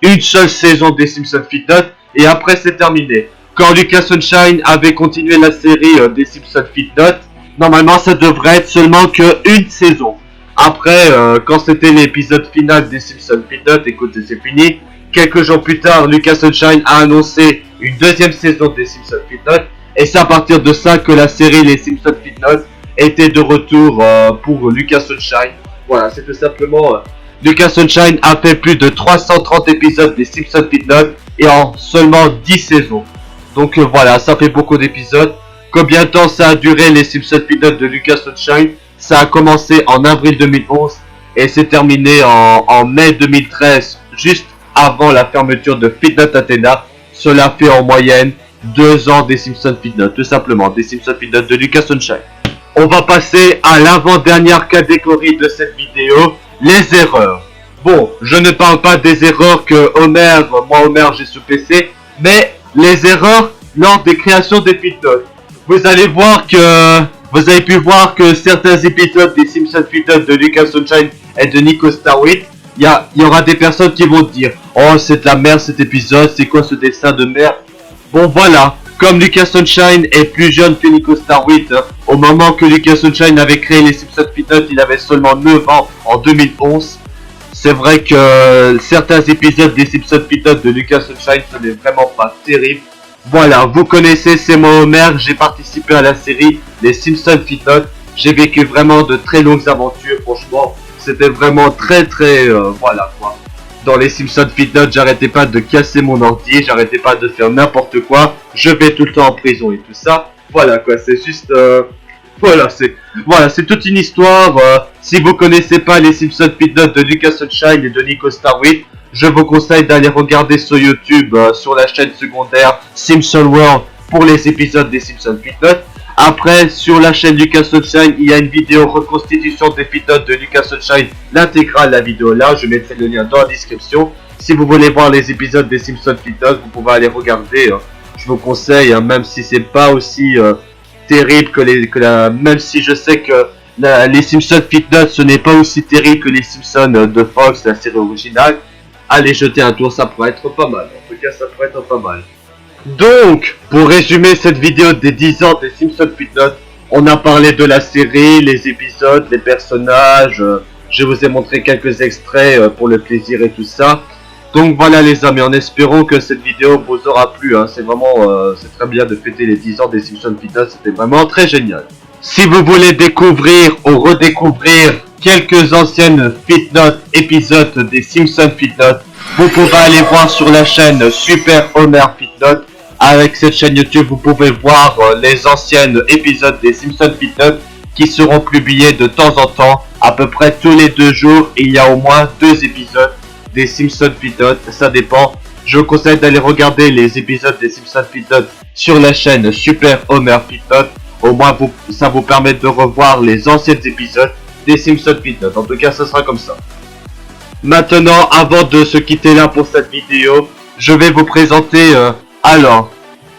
une seule saison des Simpsons Fitnote et après c'est terminé. Quand Lucas Sunshine avait continué la série des Simpsons Fitnote, normalement ça devrait être seulement qu'une saison. Après, quand c'était l'épisode final des Simpsons Fitnote, écoutez, c'est fini. Quelques jours plus tard, Lucas Sunshine a annoncé une deuxième saison des Simpsons Fitnote et c'est à partir de ça que la série Les Simpsons Fitnote était de retour pour Lucas Sunshine. Voilà, c'est tout simplement... Lucas Sunshine a fait plus de 330 épisodes des Simpsons Feednote et en seulement 10 saisons. Donc voilà, ça fait beaucoup d'épisodes. Combien de temps ça a duré les Simpsons Feednote de Lucas Sunshine? Ça a commencé en avril 2011 et s'est terminé en mai 2013, juste avant la fermeture de Feednote Athena. Cela fait en moyenne 2 ans des Simpsons Feednote, tout simplement, des Simpsons Feednote de Lucas Sunshine. On va passer à l'avant-dernière catégorie de cette vidéo, les erreurs. Bon, je ne parle pas des erreurs que Homer j'ai sur PC, mais les erreurs lors des créations des Feednote. Vous allez pu voir que certains épisodes des Simpsons Feednote de Lucas Sunshine et de Nico Starwit, il y aura des personnes qui vont dire « Oh, c'est de la merde cet épisode, c'est quoi ce dessin de merde ?» Bon voilà, comme Lucas Sunshine est plus jeune que Nico Starwit, au moment que Lucas Sunshine avait créé les Simpsons Feednote, il avait seulement 9 ans en 2011. C'est vrai que certains épisodes des Simpsons Feednote de Lucas Sunshine, ce n'est vraiment pas terrible. Voilà, vous connaissez, c'est moi Homer, j'ai participé à la série Les Simpsons Feednote. J'ai vécu vraiment de très longues aventures, franchement. C'était vraiment très voilà quoi. Dans les Simpsons Feednote, j'arrêtais pas de casser mon ordi, j'arrêtais pas de faire n'importe quoi. Je vais tout le temps en prison et tout ça. Voilà quoi, c'est juste... Voilà, c'est toute une histoire. Si vous connaissez pas les Simpsons Feednote de Lucas Sunshine et de Nico Starwit, je vous conseille d'aller regarder sur YouTube, sur la chaîne secondaire Simpson World pour les épisodes des Simpsons Feednote. Après, sur la chaîne Lucas Sunshine, il y a une vidéo reconstitution des Feednote de Lucas Sunshine, l'intégrale, la vidéo là, je mettrai le lien dans la description. Si vous voulez voir les épisodes des Simpsons Feednote, vous pouvez aller regarder. Je vous conseille, même si c'est pas aussi terrible que même si je sais que les Simpsons Feednote ce n'est pas aussi terrible que les Simpsons de Fox, la série originale. Allez jeter un tour, ça pourrait être pas mal. En tout cas, ça pourrait être pas mal. Donc, pour résumer cette vidéo des 10 ans des Simpsons Feednote, on a parlé de la série, les épisodes, les personnages. Je vous ai montré quelques extraits pour le plaisir et tout ça. Donc voilà les amis, en espérant que cette vidéo vous aura plu. C'est vraiment, c'est très bien de fêter les 10 ans des Simpsons Feednote, c'était vraiment très génial. Si vous voulez découvrir ou redécouvrir quelques anciennes Feednote épisodes des Simpsons Feednote, vous pouvez aller voir sur la chaîne Super Homer Feednote. Avec cette chaîne YouTube, vous pouvez voir les anciennes épisodes des Simpsons Feednote qui seront publiés de temps en temps, à peu près tous les 2 jours. Il y a au moins 2 épisodes des Simpsons Feednote, ça dépend. Je vous conseille d'aller regarder les épisodes des Simpsons Feednote sur la chaîne Super Homer Feednote. Au moins, ça vous permet de revoir les anciens épisodes des Simpsons Feednote. En tout cas, ça sera comme ça. Maintenant, avant de se quitter là pour cette vidéo, je vais vous présenter... alors,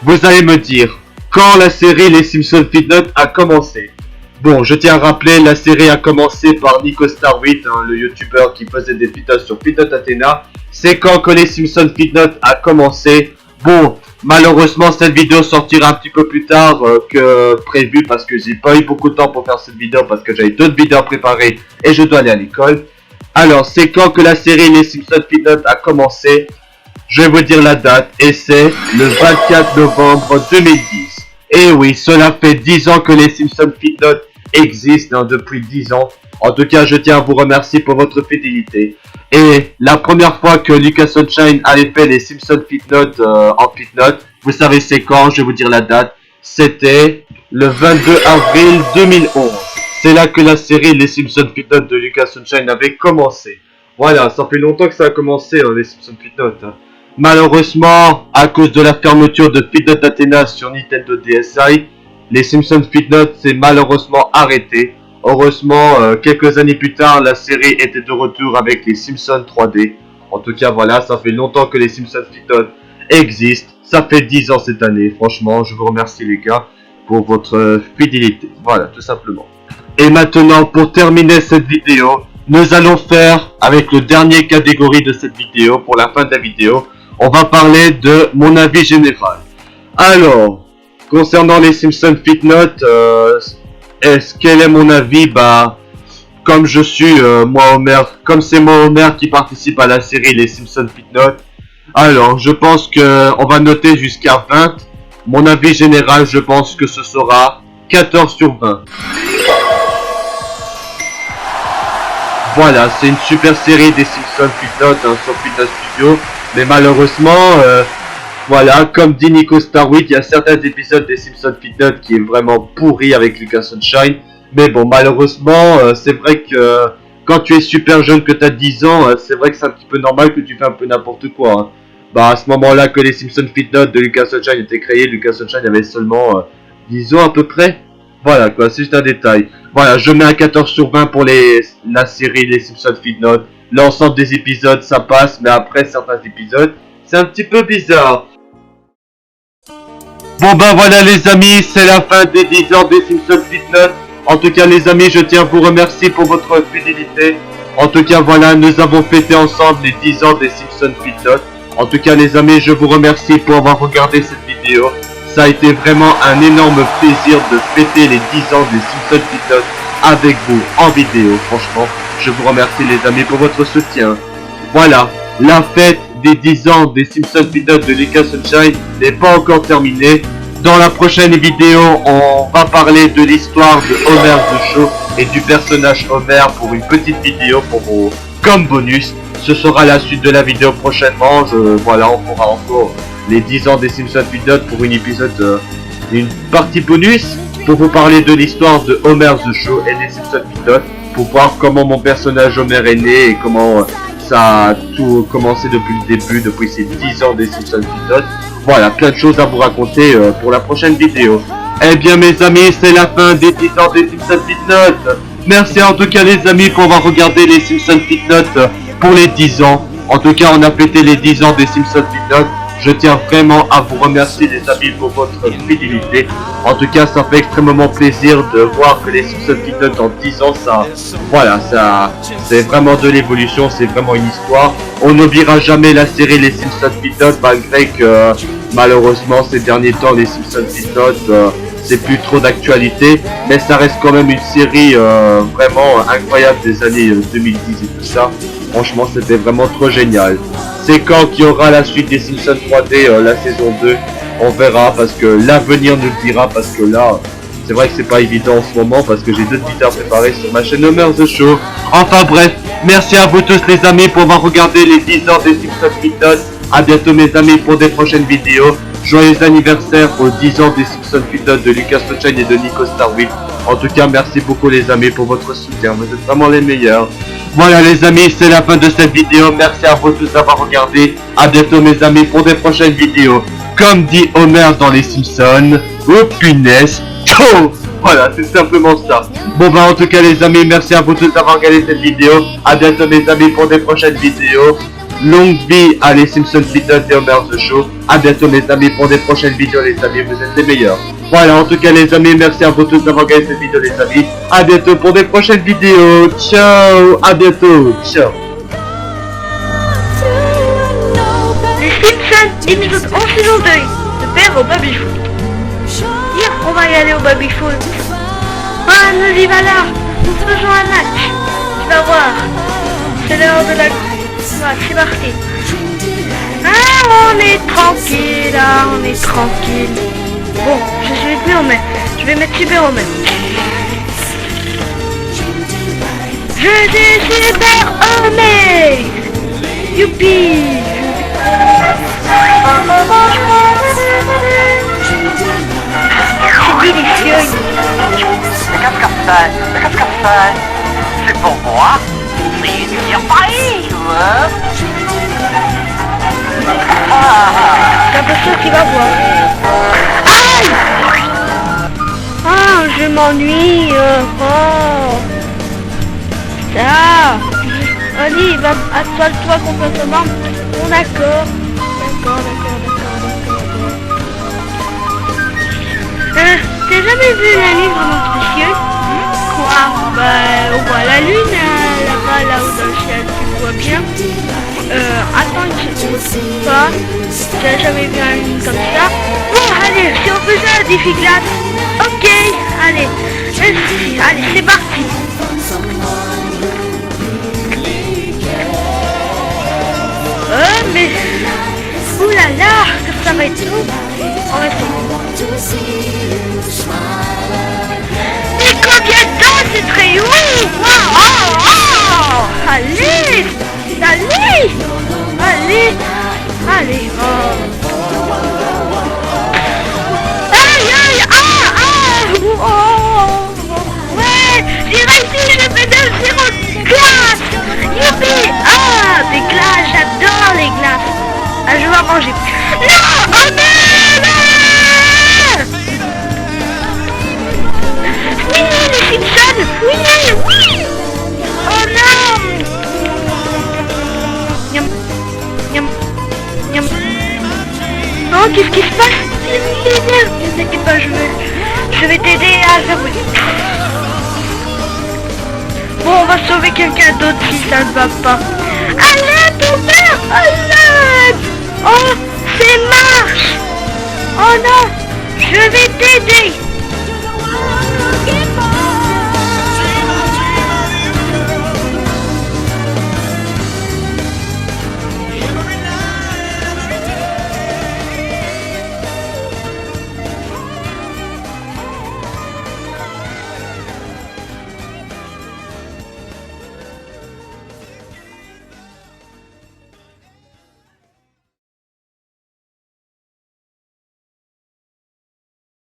vous allez me dire, quand la série Les Simpsons Feednote a commencé? Bon, je tiens à rappeler, la série a commencé par Nico Starwit, le youtubeur qui faisait des Feednote sur Feednote Athena. C'est quand que les Simpsons Feednote a commencé. Bon, malheureusement, cette vidéo sortira un petit peu plus tard que prévu parce que j'ai pas eu beaucoup de temps pour faire cette vidéo parce que j'avais d'autres vidéos à préparer et je dois aller à l'école. Alors, c'est quand que la série Les Simpsons Feednote a commencé? Je vais vous dire la date et c'est le 24 novembre 2010. Et oui, cela fait 10 ans que les Simpsons Feednote existent, depuis 10 ans. En tout cas, je tiens à vous remercier pour votre fidélité. Et la première fois que Lucas Sunshine avait fait les Simpsons Feednote en Feednote, vous savez c'est quand? Je vais vous dire la date. C'était le 22 avril 2011. C'est là que la série Les Simpsons Feednote de Lucas Sunshine avait commencé. Voilà, ça fait longtemps que ça a commencé, les Simpsons Feednote. Malheureusement, à cause de la fermeture de Feednote Athena sur Nintendo DSi, les Simpsons Feednote s'est malheureusement arrêté. Heureusement, quelques années plus tard, la série était de retour avec les Simpsons 3D. En tout cas, voilà, ça fait longtemps que les Simpsons Feednote existent. Ça fait 10 ans cette année. Franchement, je vous remercie les gars pour votre fidélité. Voilà, tout simplement. Et maintenant, pour terminer cette vidéo, nous allons faire, avec le dernier catégorie de cette vidéo, pour la fin de la vidéo, on va parler de mon avis général. Alors, concernant les Simpsons Feednote, quel est mon avis? Bah, comme je suis moi Homer, comme c'est moi Homer qui participe à la série Les Simpsons Feednote, alors je pense que on va noter jusqu'à 20. Mon avis général, je pense que ce sera 14 sur 20. Voilà, c'est une super série des Simpsons Flipnote sur Flipnote Studio. Mais malheureusement, voilà, comme dit Nico Starwick, il y a certains épisodes des Simpsons Flipnote qui est vraiment pourri avec Lucas Sunshine. Mais bon, malheureusement, c'est vrai que quand tu es super jeune, que tu as 10 ans, c'est vrai que c'est un petit peu normal que tu fais un peu n'importe quoi. Hein. Bah, à ce moment-là que les Simpsons Flipnote de Lucas Sunshine étaient créés, Lucas Sunshine avait seulement 10 ans à peu près. Voilà quoi, c'est juste un détail. Voilà, je mets un 14 sur 20 pour la série Les Simpsons Flipnote. L'ensemble des épisodes, ça passe, mais après certains épisodes, c'est un petit peu bizarre. Bon ben voilà les amis, c'est la fin des 10 ans des Simpsons Flipnote. En tout cas les amis, je tiens à vous remercier pour votre fidélité. En tout cas voilà, nous avons fêté ensemble les 10 ans des Simpsons Flipnote. En tout cas les amis, je vous remercie pour avoir regardé cette vidéo. Ça a été vraiment un énorme plaisir de fêter les 10 ans des Simpsons Flipnote avec vous en vidéo. Franchement, je vous remercie les amis pour votre soutien. Voilà, la fête des 10 ans des Simpsons Flipnote de Lucas Sunshine n'est pas encore terminée. Dans la prochaine vidéo, on va parler de l'histoire de Homer the Show et du personnage Homer pour une petite vidéo pour vous comme bonus. Ce sera la suite de la vidéo prochainement. Voilà, on fera encore les 10 ans des Simpsons Flipnote pour une épisode, une partie bonus pour vous parler de l'histoire de Homer the Show et des Simpsons Flipnote pour voir comment mon personnage Homer est né et comment ça a tout commencé depuis le début, depuis ces 10 ans des Simpsons Flipnote. Voilà, plein de choses à vous raconter pour la prochaine vidéo. Eh bien mes amis, c'est la fin des 10 ans des Simpsons Flipnote. Merci en tout cas les amis pour avoir regardé les Simpsons Flipnote pour les 10 ans. En tout cas, on a fêté les 10 ans des Simpsons Flipnote. Je tiens vraiment à vous remercier les amis pour votre fidélité. En tout cas, ça fait extrêmement plaisir de voir que les Simpsons Flipnote en 10 ans, ça, voilà, ça, c'est vraiment de l'évolution, c'est vraiment une histoire. On n'oubliera jamais la série Les Simpsons Flipnote, malgré que malheureusement ces derniers temps les Simpsons Flipnote, c'est plus trop d'actualité, mais ça reste quand même une série vraiment incroyable des années 2010 et tout ça. Franchement, c'était vraiment trop génial. C'est quand qu'il y aura la suite des Simpsons 3D, la saison 2, on verra, parce que l'avenir nous le dira, parce que là, c'est vrai que c'est pas évident en ce moment, parce que j'ai d'autres vidéos préparées sur ma chaîne Homer the Show. Enfin bref, merci à vous tous les amis pour avoir regardé les 10 ans des Simpsons Flipnote. A bientôt mes amis pour des prochaines vidéos. Joyeux anniversaire aux 10 ans des Simpsons Flipnote de Lucas Sunshine et de Nico Starwick. En tout cas, merci beaucoup les amis pour votre soutien, vous êtes vraiment les meilleurs. Voilà les amis, c'est la fin de cette vidéo. Merci à vous tous d'avoir regardé. A bientôt mes amis pour des prochaines vidéos. Comme dit Homer dans les Simpsons, oh punaise, ciao. Voilà, c'est simplement ça. Bon bah en tout cas les amis, merci à vous tous d'avoir regardé cette vidéo. A bientôt mes amis pour des prochaines vidéos. Longue vie à les Simpsons Flipnote et Homer the Show. A bientôt mes amis pour des prochaines vidéos les amis, vous êtes les meilleurs. Voilà, en tout cas les amis, merci à vous tous d'avoir regardé cette vidéo les amis. A bientôt pour des prochaines vidéos. Ciao, à bientôt. Ciao. Les Simpsons, épisode 11 saison 2, de père au baby-foot. Hier, on va y aller au baby-foot. Ah, nous y va là, nous faisons un match. Tu vas voir, c'est l'heure de la... Ouais, c'est parti. Ah, on est tranquille, là, on est tranquille. Bon, je suis plus Homer. Je vais mettre Super Homer. Je suis Super Homer. Youpi. C'est délicieux. Mais qu'est-ce que c'est? C'est pour moi? C'est une surprise, hein? C'est un peu ça qu'il va voir. Aïe! Ah, je m'ennuie. Oh. Ça. Allez, va assois-toi complètement. Bon, d'accord. T'as jamais vu la lune vraiment précieuse? Quoi? Bah, on voit la lune là-bas, là-haut dans le ciel, tu vois bien. Attends une seconde, pas. J'ai jamais vu un lune comme ça. Bon, allez, si on faisait un défi glace. Ok, allez, c'est parti. Mais... oulala, que ça va être tout. On va mais combien de temps c'est très haut? Oh, oh, oh. Allez, allez, allez, allez, oh. Aïe, aïe, oh, ouais, j'ai réussi, j'ai fait 2-0 glace. Youpi, des glaces, j'adore les glaces. Ah, je vais en manger. Non, oh non. Oui, les Simpsons, oui, oui. Oh non. Miam, miam, miam. Oh, qu'est-ce qui se passe? Ne t'inquiète pas, je vais t'aider à jouer. Bon, on va sauver quelqu'un d'autre si ça ne va pas. Allez, ton père, allez. Oh, c'est Marche. Oh non, je vais t'aider.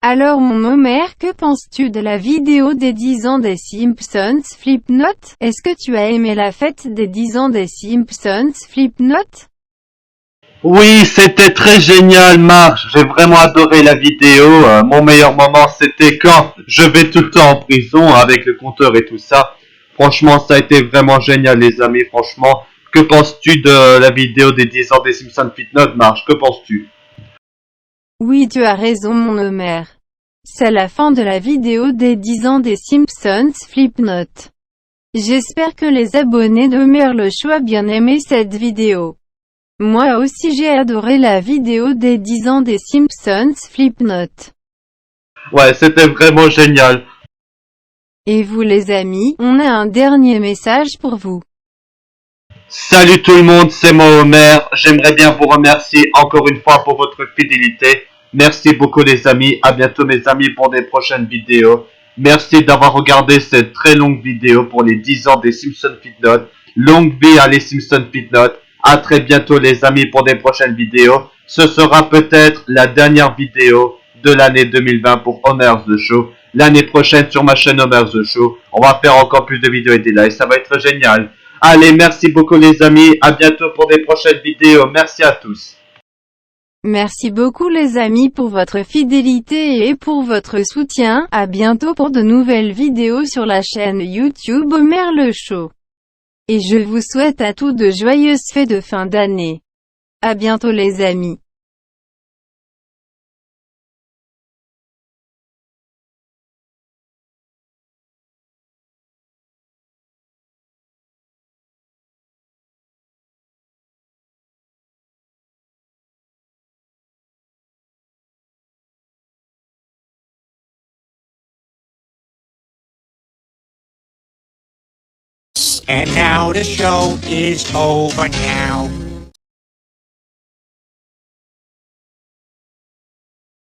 Alors mon Homer, que penses-tu de la vidéo des 10 ans des Simpsons Flipnote? Est-ce que tu as aimé la fête des 10 ans des Simpsons Flipnote? Oui, c'était très génial, Marge. J'ai vraiment adoré la vidéo. Mon meilleur moment, c'était quand je vais tout le temps en prison avec le compteur et tout ça. Franchement, ça a été vraiment génial, les amis. Franchement, que penses-tu de la vidéo des 10 ans des Simpsons Flipnote, Marge? Que penses-tu? Oui, tu as raison mon Homer. C'est la fin de la vidéo des 10 ans des Simpsons Flipnote. J'espère que les abonnés d'Homer le Show ont bien aimé cette vidéo. Moi aussi j'ai adoré la vidéo des 10 ans des Simpsons Flipnote. Ouais, c'était vraiment génial. Et vous les amis, on a un dernier message pour vous. Salut tout le monde, c'est moi Homer. J'aimerais bien vous remercier encore une fois pour votre fidélité. Merci beaucoup les amis, à bientôt mes amis pour des prochaines vidéos. Merci d'avoir regardé cette très longue vidéo pour les 10 ans des Simpsons Flipnote. Longue vie à les Simpsons Flipnote. À très bientôt les amis pour des prochaines vidéos. Ce sera peut-être la dernière vidéo de l'année 2020 pour Homer's The Show. L'année prochaine sur ma chaîne Homer's The Show, on va faire encore plus de vidéos et des lives, ça va être génial. Allez, merci beaucoup les amis, à bientôt pour des prochaines vidéos, merci à tous. Merci beaucoup les amis pour votre fidélité et pour votre soutien, à bientôt pour de nouvelles vidéos sur la chaîne YouTube Homer le Show. Et je vous souhaite à tous de joyeuses fêtes de fin d'année. À bientôt les amis. And now the show is over now.